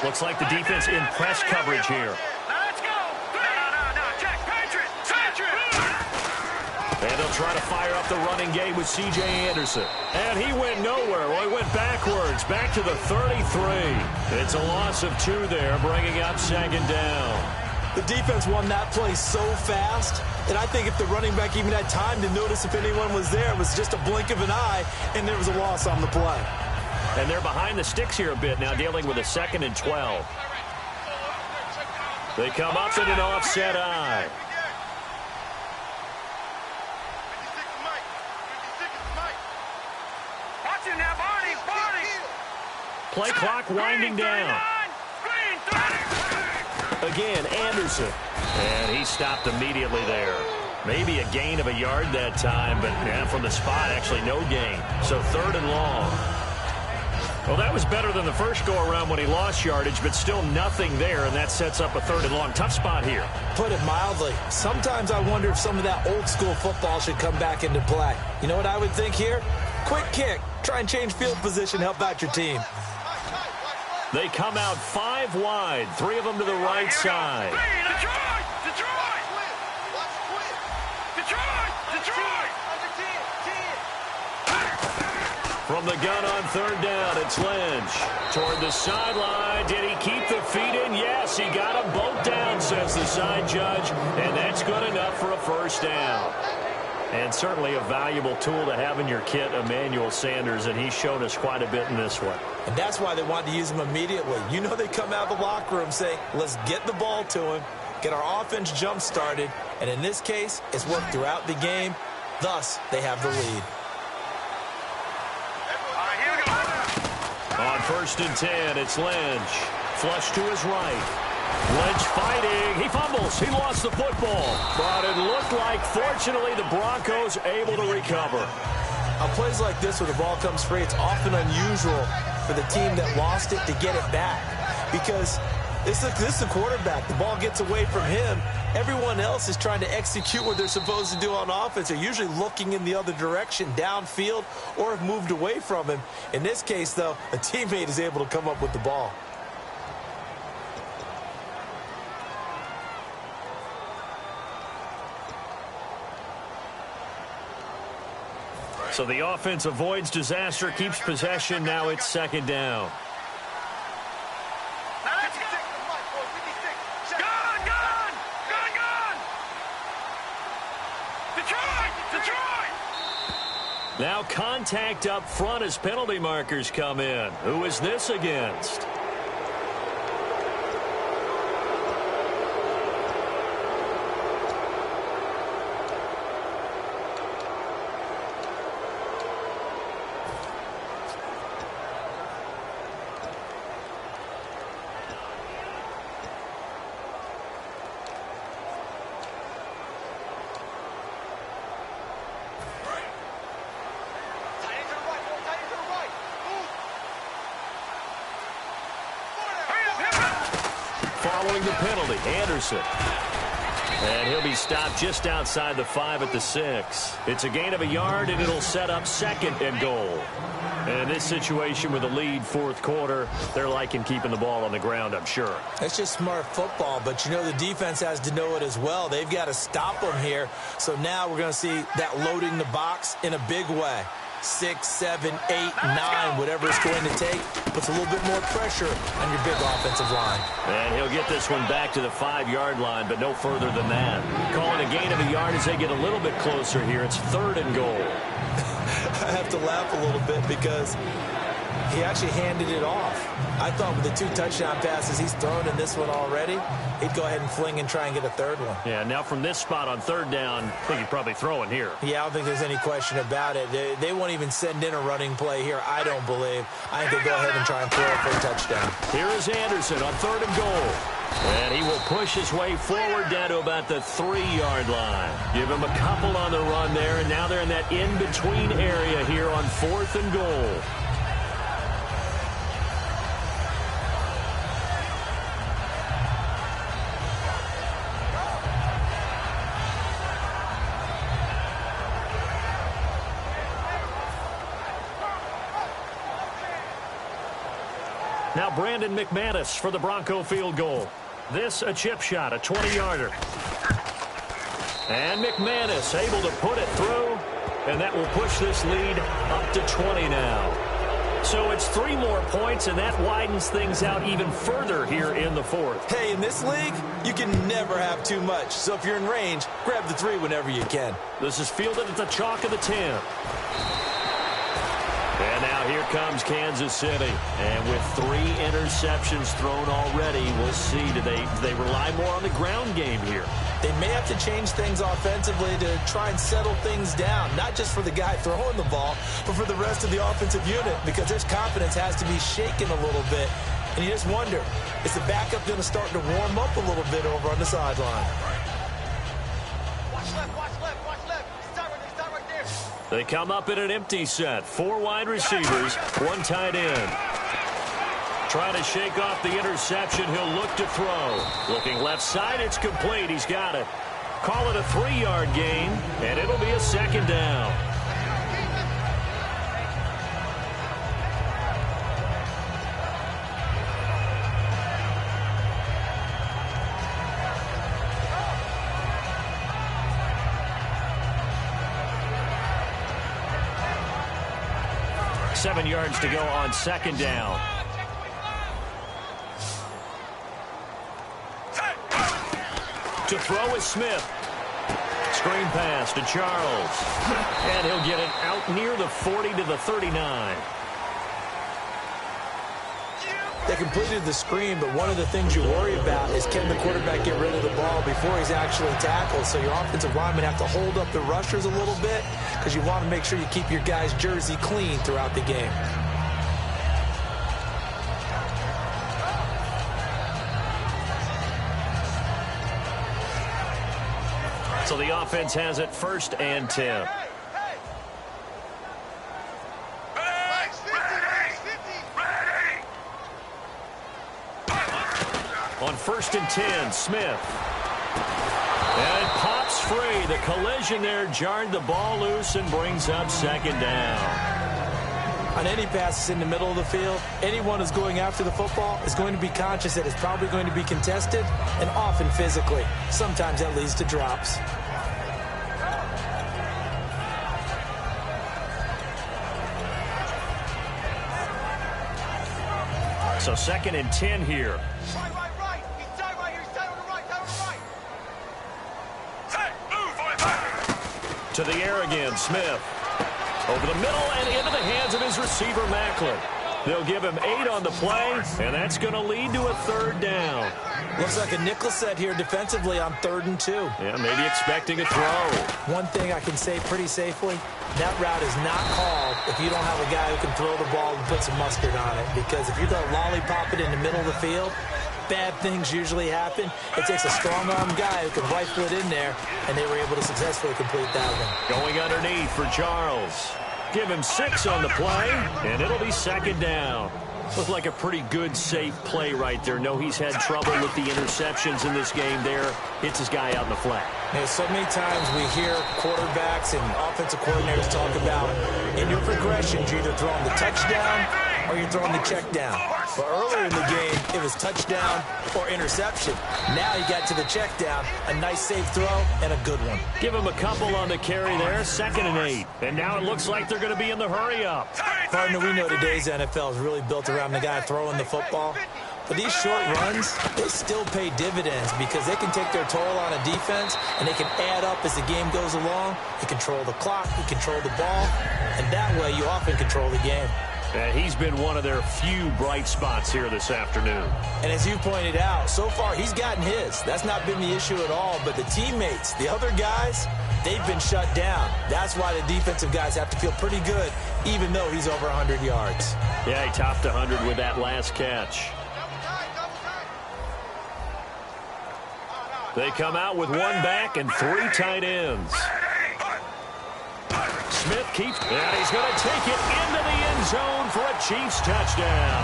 Looks like the defense in press coverage here. Let's go. No. Check. Patriot. And they'll try to fire up the running game with C.J. Anderson. And he went nowhere. Well, he went backwards, back to the 33. It's a loss of 2 there, bringing up 2nd down. The defense won that play so fast that I think if the running back even had time to notice if anyone was there, it was just a blink of an eye, and there was a loss on the play. And they're behind the sticks here a bit now, dealing with a 2nd and 12. They come up in an offset eye. Watch him now, Barney. Play clock winding down. Again, Anderson. And he stopped immediately there. Maybe a gain of a yard that time, but from the spot, actually no gain. So 3rd and long. Well, that was better than the first go-around when he lost yardage, but still nothing there, and that sets up a 3rd and long. Tough spot here. Put it mildly. Sometimes I wonder if some of that old-school football should come back into play. You know what I would think here? Quick kick. Try and change field position, help out your team. They come out 5 wide, 3 of them to the right side. Detroit! From the gun on 3rd down, it's Lynch. Toward the sideline, did he keep the feet in? Yes, he got them both down, says the side judge, and that's good enough for a 1st down. And certainly a valuable tool to have in your kit, Emmanuel Sanders, and he's shown us quite a bit in this one. And that's why they want to use him immediately. You know they come out of the locker room saying, let's get the ball to him, get our offense jump-started, and in this case, it's worked throughout the game. Thus, they have the lead. On 1st and 10, it's Lynch. Flush to his right. Lynch fighting. He fumbles. He lost the football. But it looked like, fortunately, the Broncos able to recover. On plays like this where the ball comes free, it's often unusual for the team that lost it to get it back, because This is the quarterback. The ball gets away from him. Everyone else is trying to execute what they're supposed to do on offense. They're usually looking in the other direction, downfield, or have moved away from him. In this case, though, a teammate is able to come up with the ball. So the offense avoids disaster, keeps possession. Now it's second down. Now contact up front as penalty markers come in. Who is this against? Following the penalty, Anderson. And he'll be stopped just outside the 5 at the 6. It's a gain of a yard, and it'll set up second and goal. And in this situation with a lead fourth quarter, they're liking keeping the ball on the ground, I'm sure. That's just smart football, but you know the defense has to know it as well. They've got to stop them here. So now we're going to see that loading the box in a big way. 6, 7, 8, 9, whatever it's going to take, puts a little bit more pressure on your big offensive line. And he'll get this one back to the 5-yard line, but no further than that. Calling a gain of a yard as they get a little bit closer here. It's third and goal. I have to laugh a little bit because he actually handed it off. I thought with the 2 touchdown passes he's thrown in this one already, he'd go ahead and fling and try and get a third one. Yeah, now from this spot on third down, I think he'd probably throw in here. Yeah, I don't think there's any question about it. They won't even send in a running play here, I don't believe. I think they'll go ahead and try and throw it for a touchdown. Here is Anderson on third and goal. And he will push his way forward down to about the 3-yard line. Give him a couple on the run there, and now they're in that in-between area here on fourth and goal. Now Brandon McManus for the Bronco field goal. This a chip shot, a 20-yarder. And McManus able to put it through, and that will push this lead up to 20 now. So it's 3 more points, and that widens things out even further here in the fourth. Hey, in this league, you can never have too much. So if you're in range, grab the 3 whenever you can. This is fielded at the chalk of the 10. And now here comes Kansas City. And with 3 interceptions thrown already, we'll see. Do they rely more on the ground game here? They may have to change things offensively to try and settle things down, not just for the guy throwing the ball, but for the rest of the offensive unit, because their confidence has to be shaken a little bit. And you just wonder, is the backup going to start to warm up a little bit over on the sideline? Watch left, watch left, watch left. Start right there. They come up in an empty set. 4 wide receivers, 1 tight end. Trying to shake off the interception. He'll look to throw. Looking left side, it's complete. He's got it. Call it a 3-yard gain, and it'll be a second down. Seven yards to go on second down. To throw is Smith. Screen pass to Charles. And he'll get it out near the 40 to the 39. They completed the screen, but one of the things you worry about is can the quarterback get rid of the ball before he's actually tackled. So your offensive linemen have to hold up the rushers a little bit because you want to make sure you keep your guy's jersey clean throughout the game. So the offense has it first and 10. On 1st and 10, Smith. And it pops free. The collision there jarred the ball loose and brings up 2nd down. On any passes in the middle of the field, anyone who's going after the football is going to be conscious that it's probably going to be contested, and often physically. Sometimes that leads to drops. So 2nd and 10 here. Right. He's tight right here. He's tight on the right. Tight on the right. Hey, move, To the air again, Smith. Over the middle and into the hands of his receiver, Macklin. They'll give him 8 on the play, and that's going to lead to a 3rd down. Looks like a nickel set here defensively on 3rd and 2. Yeah, maybe expecting a throw. One thing I can say pretty safely, that route is not called if you don't have a guy who can throw the ball and put some mustard on it. Because if you're going to lollipop it in the middle of the field, bad things usually happen. It takes a strong-arm guy who can rifle it in there, and they were able to successfully complete that one. Going underneath for Charles. Give him 6 on the play, and it'll be 2nd down. Looked like a pretty good, safe play right there. No, he's had trouble with the interceptions in this game there. Hits his guy out in the flat. You know, so many times we hear quarterbacks and offensive coordinators talk about in your progressions, you're either throwing the touchdown or you're throwing the check down. But earlier in the game, it was touchdown or interception. Now he got to the check down, a nice safe throw, and a good one. Give him a couple on the carry there, 2nd and 8. And now it looks like they're going to be in the hurry-up. Partner, we know today's NFL is really built around the guy throwing the football. But these short runs, they still pay dividends because they can take their toll on a defense, and they can add up as the game goes along. You control the clock, you control the ball, and that way you often control the game. And he's been one of their few bright spots here this afternoon. And as you pointed out, so far he's gotten his. That's not been the issue at all. But the teammates, the other guys, they've been shut down. That's why the defensive guys have to feel pretty good, even though he's over 100 yards. Yeah, he topped 100 with that last catch. They come out with 1 back and 3 tight ends. Smith keeps, and he's going to take it into the end zone for a Chiefs touchdown.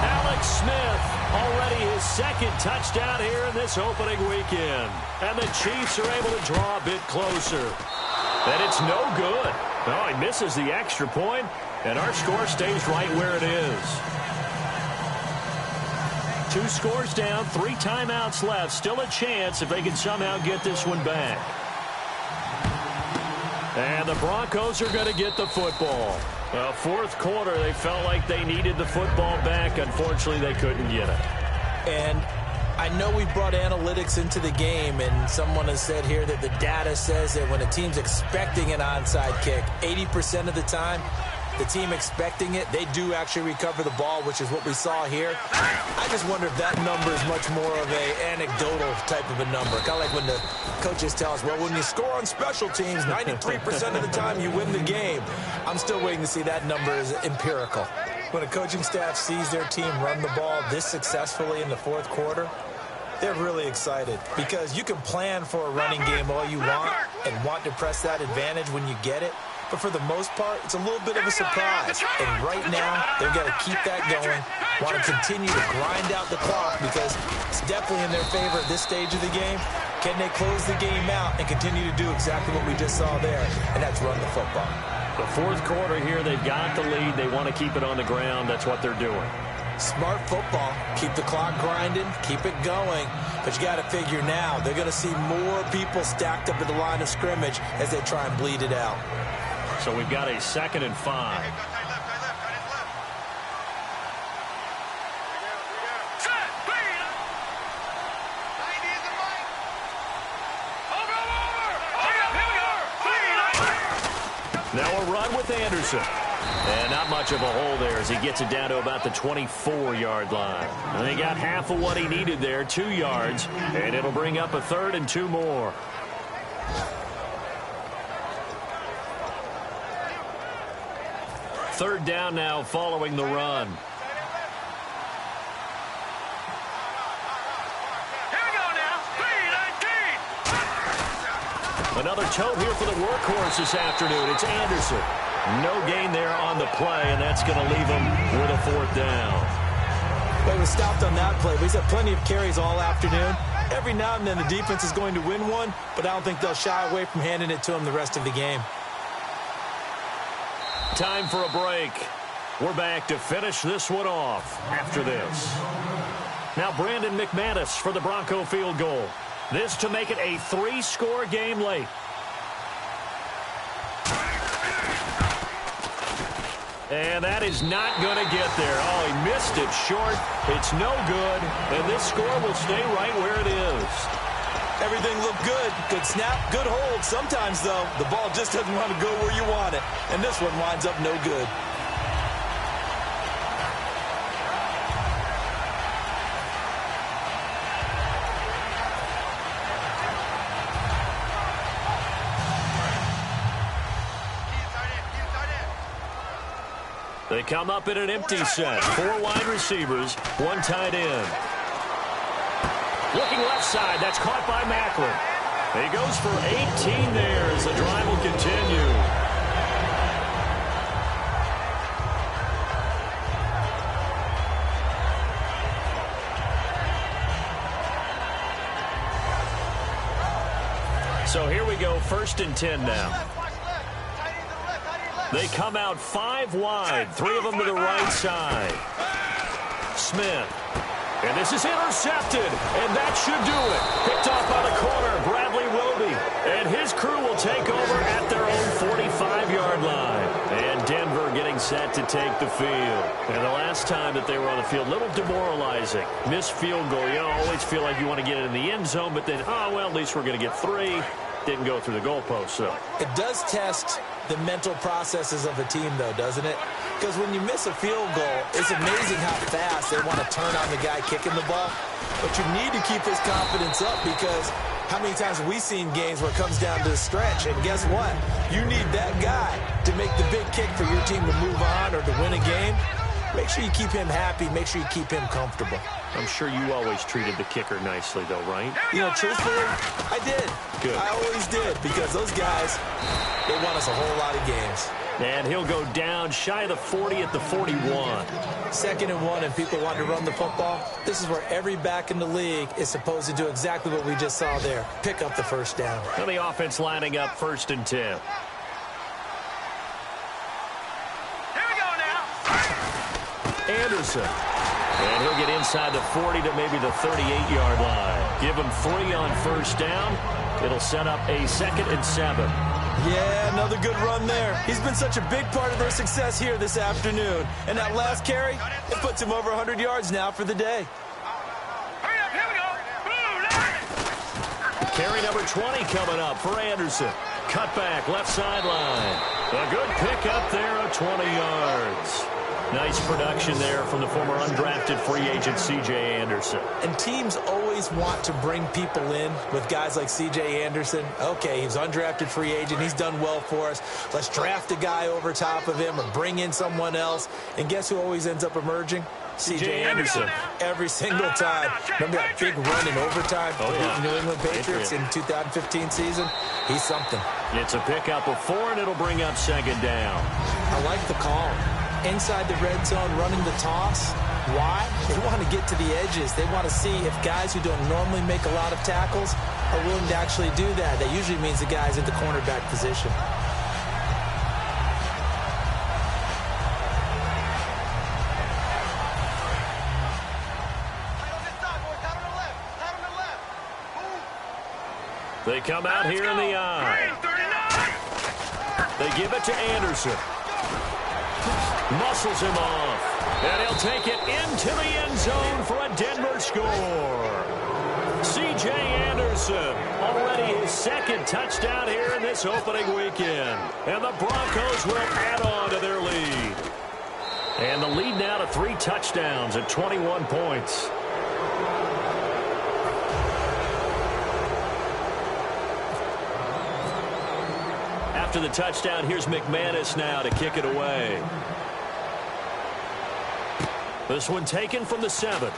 Alex Smith, already his 2nd touchdown here in this opening weekend. And the Chiefs are able to draw a bit closer. And it's no good. Oh, he misses the extra point, and our score stays right where it is. 2 scores down, 3 timeouts left. Still a chance if they can somehow get this one back. And the Broncos are going to get the football. Well, 4th quarter, they felt like they needed the football back. Unfortunately, they couldn't get it. And I know we brought analytics into the game, and someone has said here that the data says that when a team's expecting an onside kick, 80% of the time, the team expecting it, they do actually recover the ball, which is what we saw here. I just wonder if that number is much more of a anecdotal type of a number. Kind of like when the coaches tell us, well, when you score on special teams, 93% of the time you win the game. I'm still waiting to see that number is empirical. When a coaching staff sees their team run the ball this successfully in the 4th quarter, they're really excited because you can plan for a running game all you want and want to press that advantage when you get it. But for the most part, it's a little bit of a surprise. And right now, they've got to keep that going, want to continue to grind out the clock because it's definitely in their favor at this stage of the game. Can they close the game out and continue to do exactly what we just saw there, and that's run the football. The 4th quarter here, they've got the lead. They want to keep it on the ground. That's what they're doing. Smart football. Keep the clock grinding. Keep it going. But you got to figure now, they're going to see more people stacked up at the line of scrimmage as they try and bleed it out. So we've got a 2nd and 5. Now a run with Anderson. And not much of a hole there as he gets it down to about the 24-yard line. And he got half of what he needed there, 2 yards. And it'll bring up a 3rd and 2 more. Third down now following the run. Here we go now. 3-19. Another toe here for the workhorse this afternoon. It's Anderson. No gain there on the play, and that's going to leave him with a 4th down. Well, he was stopped on that play, but he's had plenty of carries all afternoon. Every now and then the defense is going to win one, but I don't think they'll shy away from handing it to him the rest of the game. Time for a break. We're back to finish this one off after this. Now Brandon McManus for the Bronco field goal. This to make it a 3-score game late. And that is not going to get there. Oh, he missed it short. It's no good. And this score will stay right where it is. Everything looked good. Good snap, good hold. Sometimes, though, the ball just doesn't want to go where you want it. And this one winds up no good. They come up in an empty set. 4 wide receivers, 1 tight end. Looking left side. That's caught by Macklin. He goes for 18 there as the drive will continue. So here we go, 1st and 10 now. They come out 5 wide, 3 of them to the right side. Smith. And this is intercepted, and that should do it. Picked off by the corner, Bradley Roby. And his crew will take over at their own 45-yard line. And Denver getting set to take the field. And the last time that they were on the field, a little demoralizing. Missed field goal. You always feel like you want to get it in the end zone, but then, oh, well, at least we're going to get 3. Didn't go through the goalpost, so. It does test the mental processes of a team, though, doesn't it? Because when you miss a field goal, it's amazing how fast they want to turn on the guy kicking the ball. But you need to keep his confidence up because how many times have we seen games where it comes down to the stretch? And guess what? You need that guy to make the big kick for your team to move on or to win a game. Make sure you keep him happy. Make sure you keep him comfortable. I'm sure you always treated the kicker nicely, though, right? You know, truthfully, I did. Good. I always did because those guys, they won us a whole lot of games. And he'll go down shy of the 40 at the 41. 2nd and 1, and people want to run the football. This is where every back in the league is supposed to do exactly what we just saw there. Pick up the 1st down. And the offense lining up 1st and 10. Here we go now. Anderson. And he'll get inside the 40 to maybe the 38-yard line. Give him 3 on 1st down. It'll set up a 2nd and 7. Yeah, another good run there. He's been such a big part of their success here this afternoon. And that last carry, it puts him over 100 yards now for the day. Hurry up, here we go. Boom, Carry number 20 coming up for Anderson. Cut back, left sideline. A good pickup there of 20 yards. Nice production there from the former undrafted free agent C.J. Anderson. And teams always want to bring people in with guys like C.J. Anderson. Okay, he's undrafted free agent. He's done well for us. Let's draft a guy over top of him or bring in someone else. And guess who always ends up emerging? C.J. Anderson. Every single time. Remember that big run in overtime for the New England Patriots in 2015 season? He's something. It's a pickup of 4, and it'll bring up 2nd down. I like the call. Inside the red zone, running the toss. Why? They want to get to the edges. They want to see if guys who don't normally make a lot of tackles are willing to actually do that. That usually means the guy's in the cornerback position. They come out here in the eye. They give it to Anderson. Muscles him off. And he'll take it into the end zone for a Denver score. C.J. Anderson, already his 2nd touchdown here in this opening weekend. And the Broncos will add on to their lead. And the lead now to 3 touchdowns at 21 points. After the touchdown, here's McManus now to kick it away. This one taken from the 7.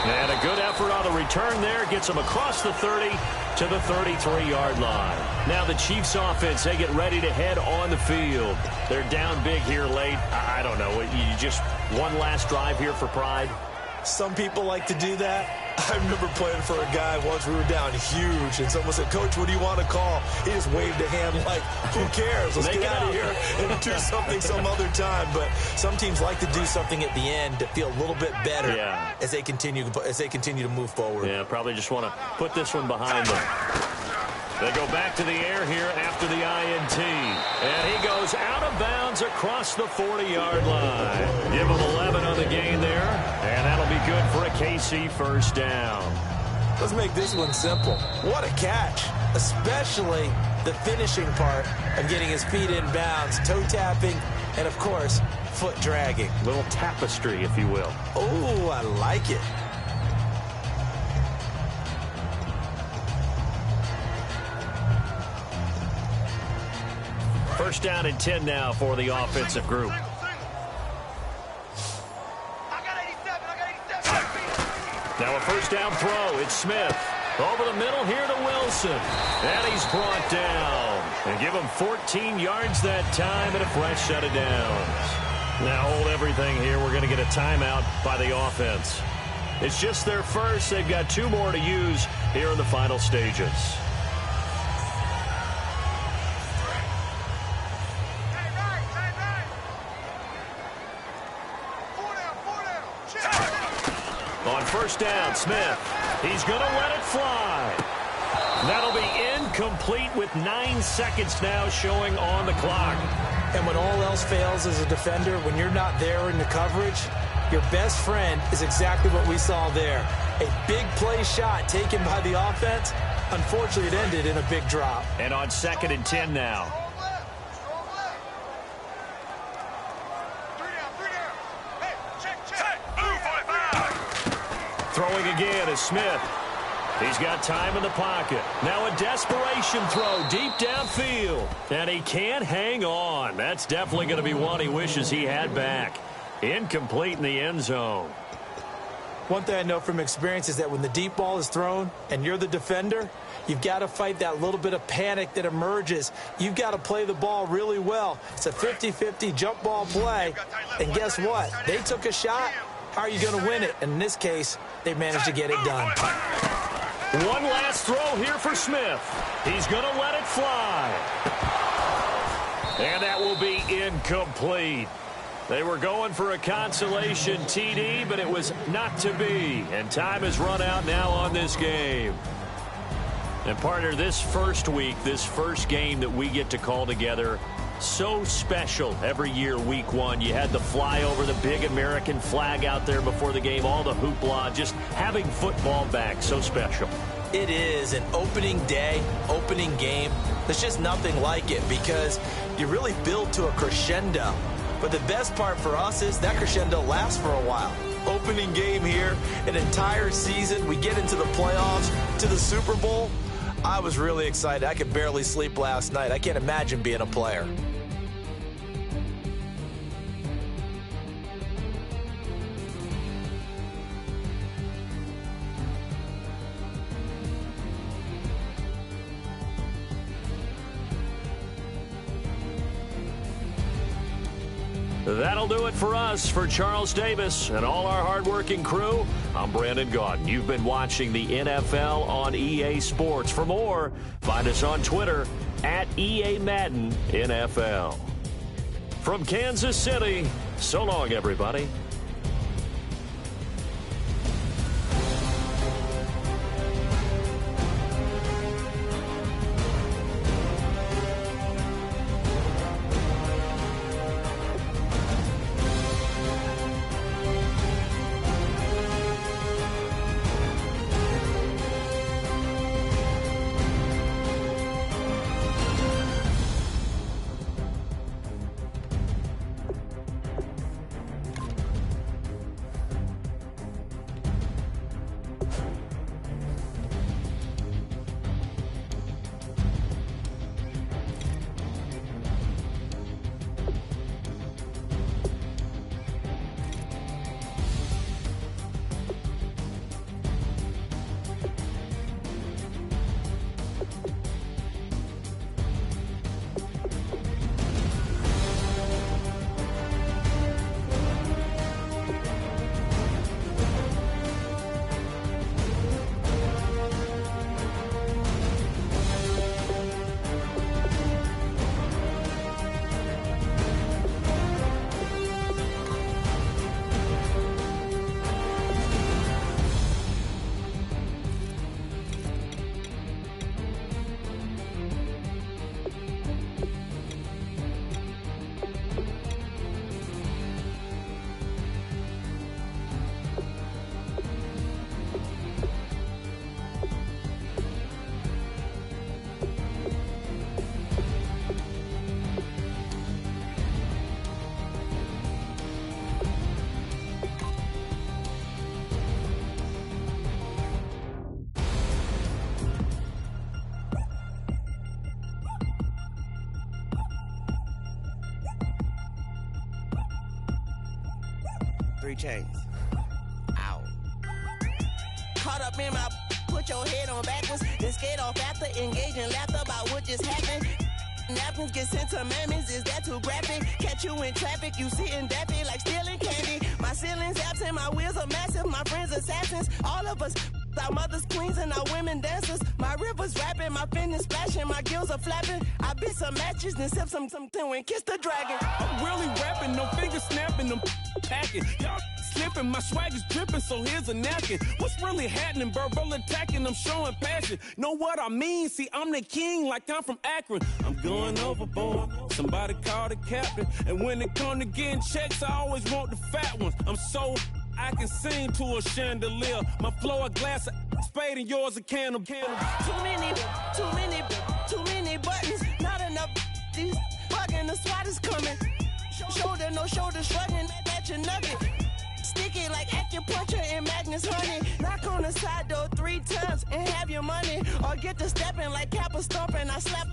And a good effort on the return there. Gets him across the 30 to the 33-yard line. Now the Chiefs offense, they get ready to head on the field. They're down big here late. I don't know. You just one last drive here for pride? Some people like to do that. I remember playing for a guy once. We were down huge, and someone said, "Coach, what do you want to call?" He just waved a hand like, who cares? Let's get out of here and do something some other time. But some teams like to do something at the end to feel a little bit better as they continue to move forward. Yeah, probably just want to put this one behind them. They go back to the air here after the INT. And he goes out of bounds across the 40-yard line. Give him 11 on the gain there. And that'll be good for a KC first down. Let's make this one simple. What a catch, especially the finishing part of getting his feet in bounds, toe tapping, and, of course, foot dragging. Little tapestry, if you will. Oh, I like it. First down and 10 now for the offensive group. Now a first down throw. It's Smith. Over the middle here to Wilson. And he's brought down. And give him 14 yards that time and a fresh set of downs. Now hold everything here. We're going to get a timeout by the offense. It's just their first. They've got 2 more to use here in the final stages. On first down, Smith. He's going to let it fly. That'll be incomplete with 9 seconds now showing on the clock. And when all else fails as a defender, when you're not there in the coverage, your best friend is exactly what we saw there. A big play shot taken by the offense. Unfortunately, it ended in a big drop. And on 2nd and 10 now. Throwing again is Smith. He's got time in the pocket. Now a desperation throw deep downfield. And he can't hang on. That's definitely going to be one he wishes he had back. Incomplete in the end zone. One thing I know from experience is that when the deep ball is thrown and you're the defender, you've got to fight that little bit of panic that emerges. You've got to play the ball really well. It's a 50-50 jump ball play. And guess what? They took a shot. How are you going to win it? And in this case, they managed to get it done. One last throw here for Smith. He's going to let it fly. And that will be incomplete. They were going for a consolation TD, but it was not to be. And time has run out now on this game. And partner, this first week, this first game that we get to call together, so special every year, week 1. You had the flyover, the big American flag out there before the game, all the hoopla, just having football back, so special. It is an opening day, opening game. There's just nothing like it because you really build to a crescendo. But the best part for us is that crescendo lasts for a while. Opening game here, an entire season. We get into the playoffs, to the Super Bowl. I was really excited. I could barely sleep last night. I can't imagine being a player. That'll do it for us. For Charles Davis and all our hardworking crew, I'm Brandon Gaudin. You've been watching the NFL on EA Sports. For more, find us on Twitter at EA Madden NFL. From Kansas City, so long, everybody. 3 chains. Ow. Caught up in my, put your head on backwards, then skate off after, engage in laughter about what just happened. Napkins get sent to mammies, is that too graphic? Catch you in traffic, you sitting daffy like stealing candy. My ceiling's absent, my wheels are massive, my friends assassins. All of us, our mothers queens and our women dancers. My rivers rapping, my fingers splashing, my gills are flapping. I bit some matches, then sip something and kiss the dragon. I'm really rapping, no fingers snapping, I'm packing. Y'all slipping, my swag is dripping, so here's a napkin. What's really happening? Verbal attacking, I'm showing passion. Know what I mean? See, I'm the king like I'm from Akron. I'm going overboard, somebody call the captain. And when it come to getting checks, I always want the fat ones. I'm so I can sing to a chandelier. My flow a glass of spade and yours a can of Too many buttons, not enough. These bugging, the SWAT is coming. Shoulder, no shoulder shrugging at your nugget. Sticky like acupuncture and Magnus honey. Knock on the side door 3 times and have your money. Or get to stepping like Kappa stomping. I slap.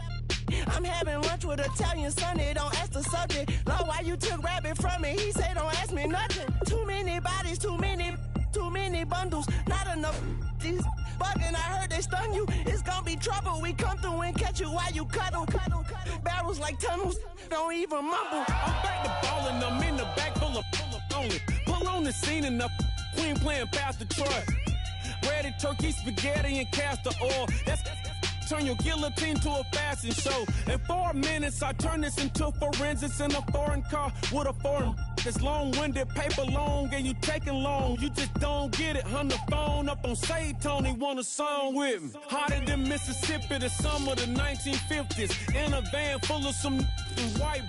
I'm having lunch with Italian Sonny. Don't ask the subject. Lord, why you took rabbit from me? He said don't ask me nothing. Too many bodies, too many bundles. Not enough. These bugging, I heard they stung you. It's gonna be trouble. We come through and catch you while you cuddle. Barrels like tunnels. Don't even mumble. I'm back to ballin', I'm in the back full of only. Pull on the scene and the queen playing Pastor Troy. Ready turkey, spaghetti, and castor oil. That's turn your guillotine to a fashion show. In 4 minutes, I turn this into forensics in a foreign car with a foreign. It's long-winded, paper long, and you taking long. You just don't get it. On the phone up on Say Tony, want a song with me. Hotter than Mississippi, the summer of the 1950s. In a van full of some white.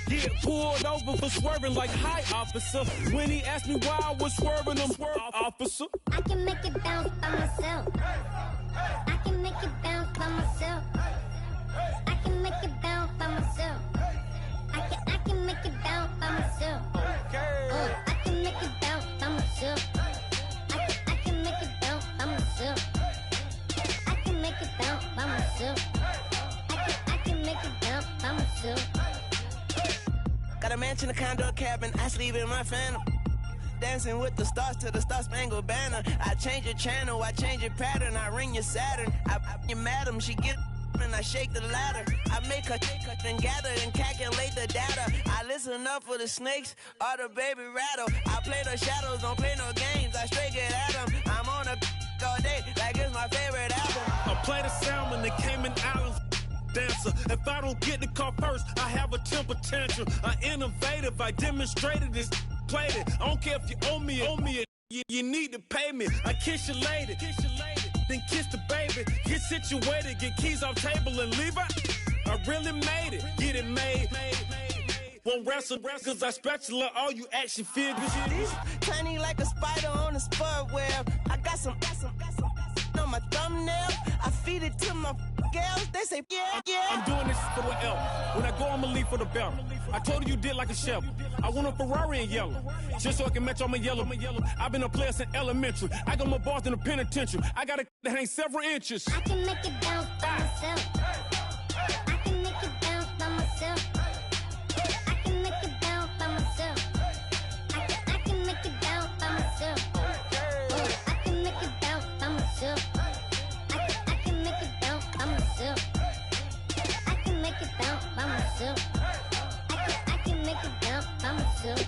Get pulled over for swerving like hi, officer. When he asked me why I was swerving, I'm swerve, officer. I can make it bounce by myself. I can make it bounce by myself. I can make it bounce by myself. I can make it bounce by myself. I can make it bounce by myself. I can make it bounce by myself. I can make it bounce by myself. I can make it bounce by myself. Got a mansion, a condo, a cabin. I sleep in my phantom. Dancing with the stars to the Star-Spangled Banner. I change your channel, I change your pattern. I ring your Saturn. I your madam, she get and I shake the ladder. I make her and gather and calculate the data. I listen up for the snakes or the baby rattle. I play the shadows, don't play no games. I straight get at them. I'm on a all day like it's my favorite album. I play the salmon, the Cayman Islands dancer. If I don't get the car first, I have a temper tantrum. I'm innovative, I demonstrated this, played it. I don't care if you owe me it. You need to pay me. I kiss your lady, then kiss the baby. Get situated, get keys off table and leave her. I really made it, get it made. Won't wrestle, cause I spatula all you action figures. Tiny like a spider on a spud web. I got some on my thumbnail. I feed it to my girls. They say, yeah. I'm doing this for the L. When I go, I'ma leave for the belt. I told you did like a chef. I want a Ferrari in yellow, just so I can match all my yellow. I've been a player since elementary. I got more bars than a penitentiary. I got a that ain't several inches. I can make it bounce by myself. I can make it bounce by myself. I can make it bounce by myself. I can make it bounce by myself. I can make it bounce by myself. I can make it bounce by myself. I can make it bounce by myself. I can make it bounce by myself.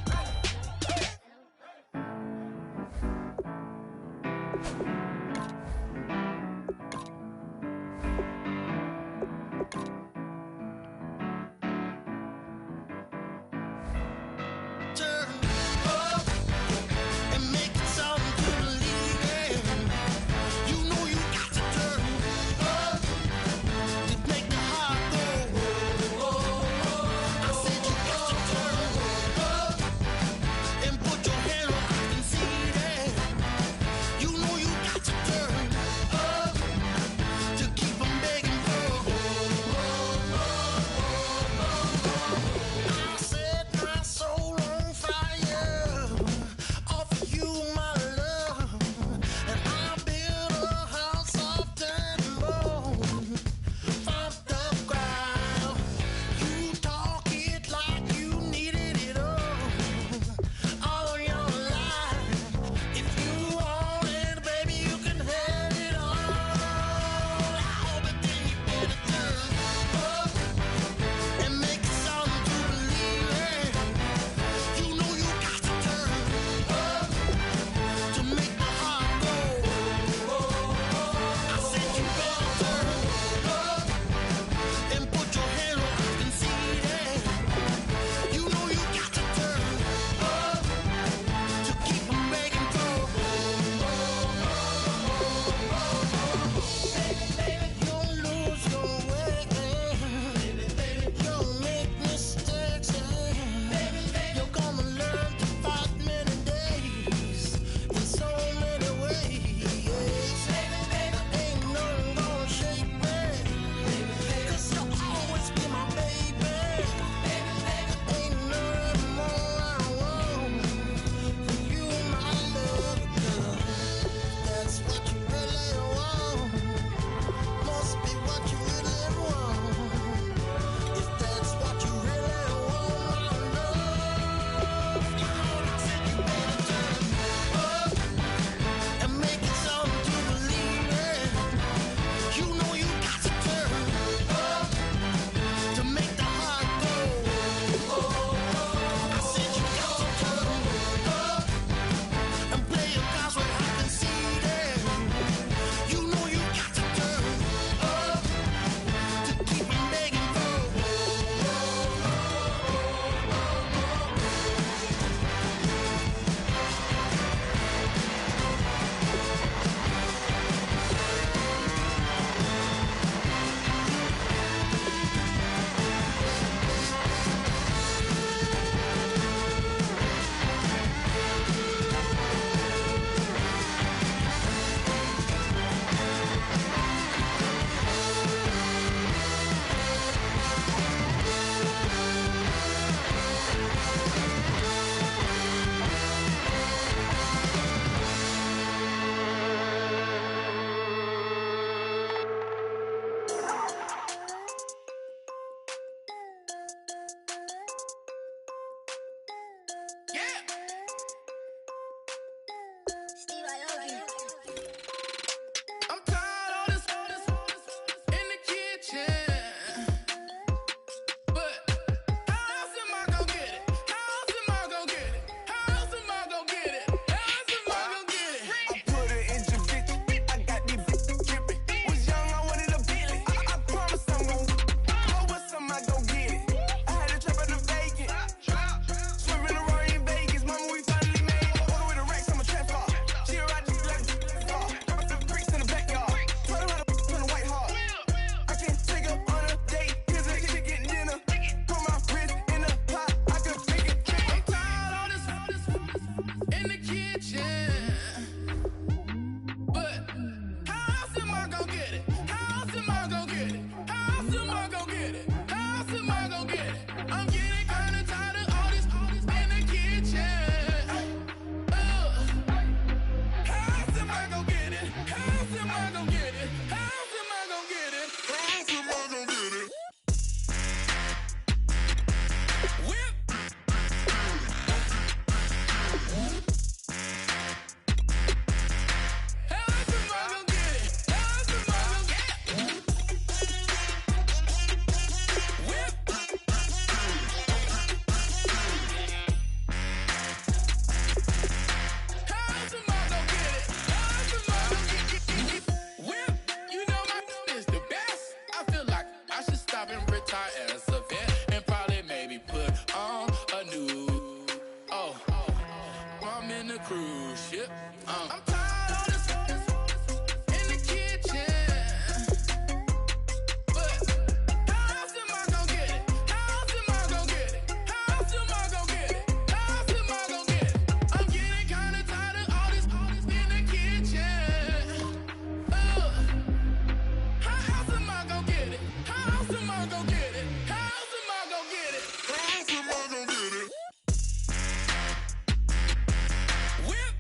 cruise ship. I'm tired of this in the kitchen. But how else am I gonna get it? How else am I gonna get it? How else am I gonna get it? How else am I gonna get it? I'm getting kinda tired of all this in the kitchen. How else am I gonna get it? How else am I gonna get it? How else am I gonna get it? How else am I gonna get it? Whip.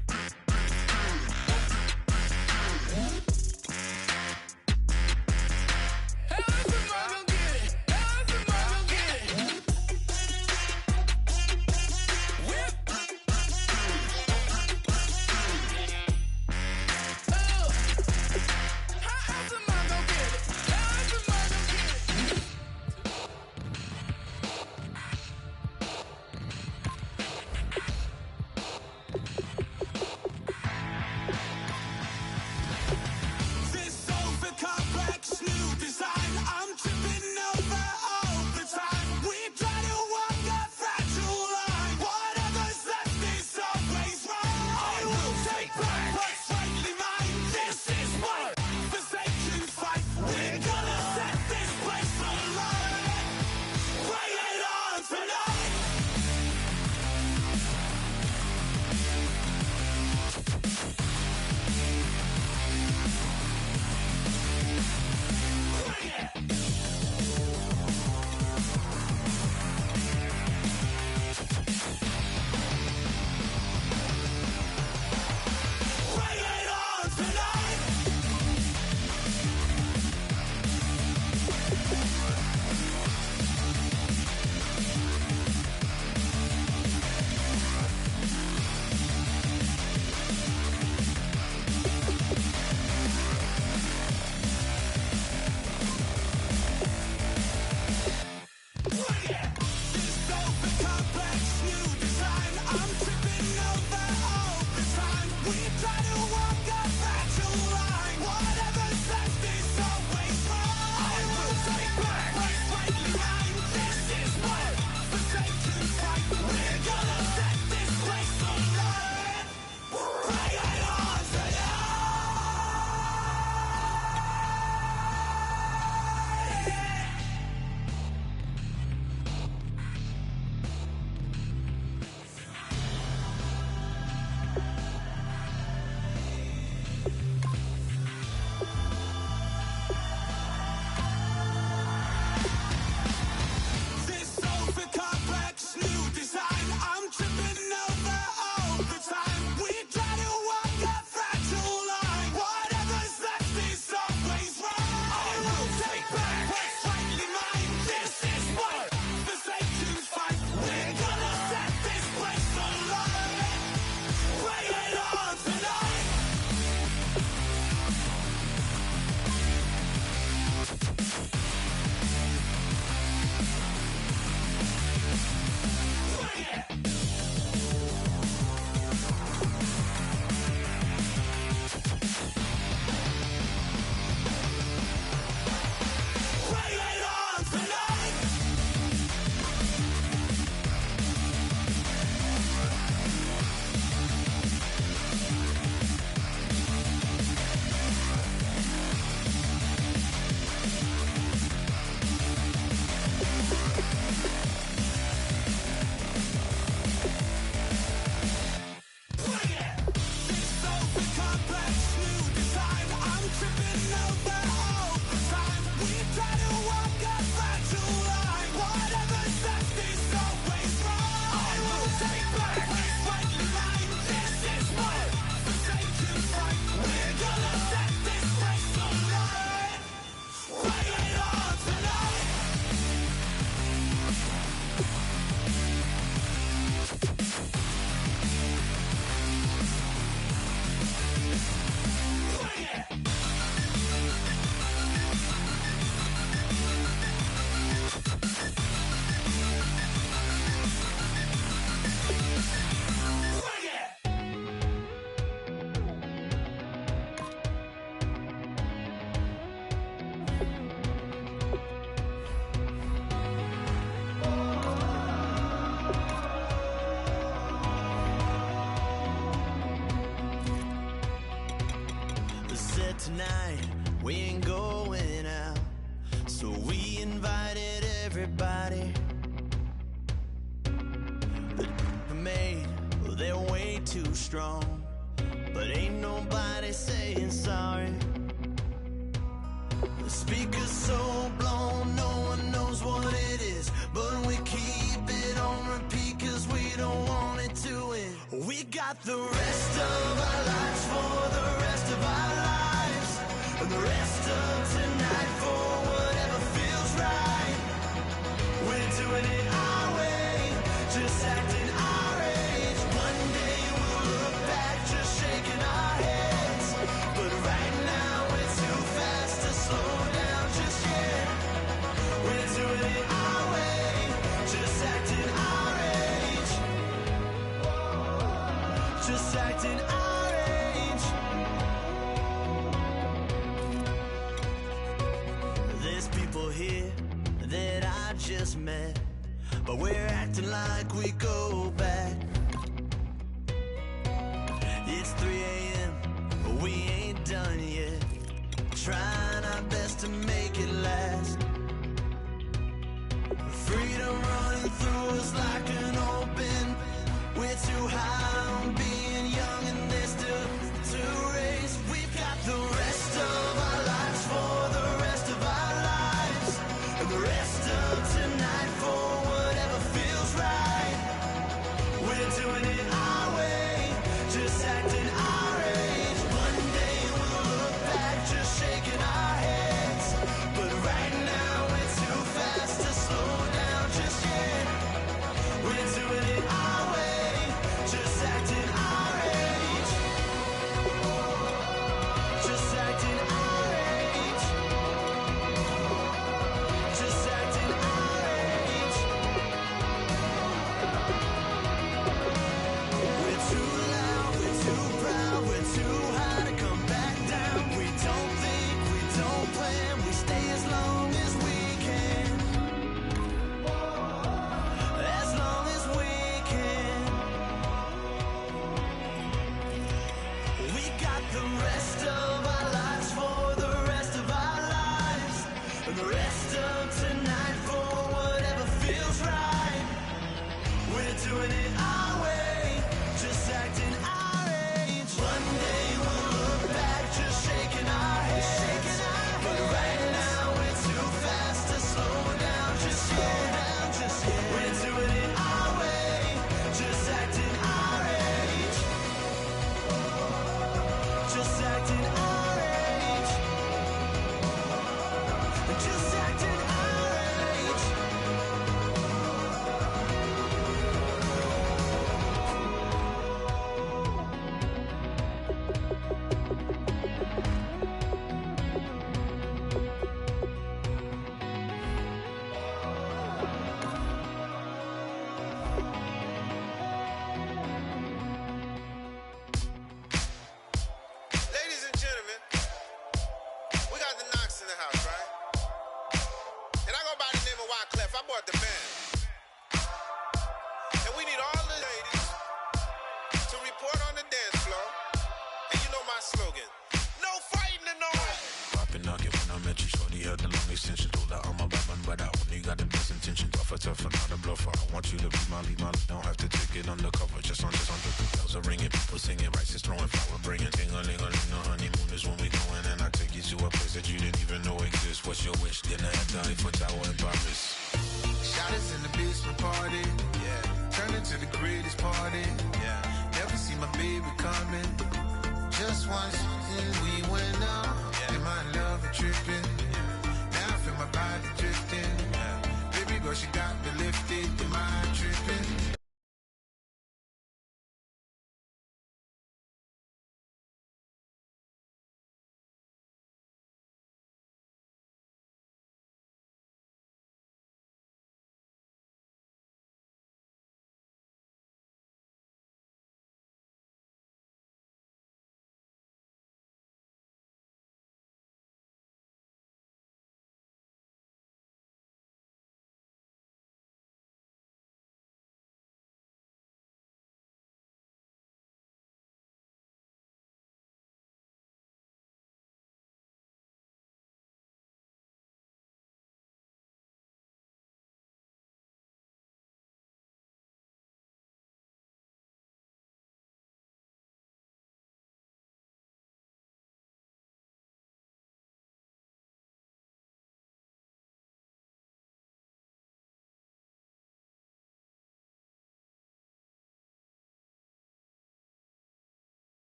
tonight we ain't going out, so we invited everybody. The made, well, they're way too strong, but ain't nobody saying sorry. The speaker's so blown, no one knows what it is, but we keep it on repeat cause we don't want it to end. We got the rest of our lives for the rest of our lives, and the rest of tonight for whatever feels right. We're doing it our way, just acting our age. One day we'll look back just shaking our heads, but right now we're too fast to slow down just yet. We're doing it our way, just acting our age, just acting our age. There's people here that I just met, but we're acting like we go back. It's 3 a.m., but we ain't done yet, trying our best to make it last. Freedom running through us like an open. We're too high on being young and there's still to race. We've got the rest of our lives for the rest of our lives, and the rest of tonight for whatever feels right. We're doing it our way, just acting our age. One day we'll look back just shaking our heads, but right now we're too fast to slow down just yet. We're doing it our way, just acting our age, just acting our age, just acting our age. We're too loud, we're too proud, we're too high to come back down. We don't think, we don't plan, we stay as long as we can, as long as we can. We got the rest of our lives for the rest of our lives, and the rest of tonight for whatever feels right. We're doing it our way, just acting our age. One day we'll look back just shaking our heads, but right now we're too fast to slow down just yet. We're doing it our way, just acting our age, just acting our age, just acting our age. Ladies and gentlemen, we got the Knox in the house, right? And I go by the name of Wyclef. I bought the band. And we need all the ladies to report on the dance floor. And you know my slogan, no fighting in no way. Poppin' nugget when I met you, shorty had the long extension. Told her I'm a Batman, but I only got the best intention. Tougher, not a bluffer. I want you to be my lead, don't have to take it undercover. Just on the bells are ringing, people singing, rice is throwing, flower bringing. Ting-a-ling-a-ling, the honeymoon is when we going, and I take you to a place that you didn't even know exists. What's your wish? Dinner at the Eiffel Tower in Paris. Shot us in the basement party, yeah. Turn into the greatest party, yeah. Never see my baby coming. Just once, and we went out.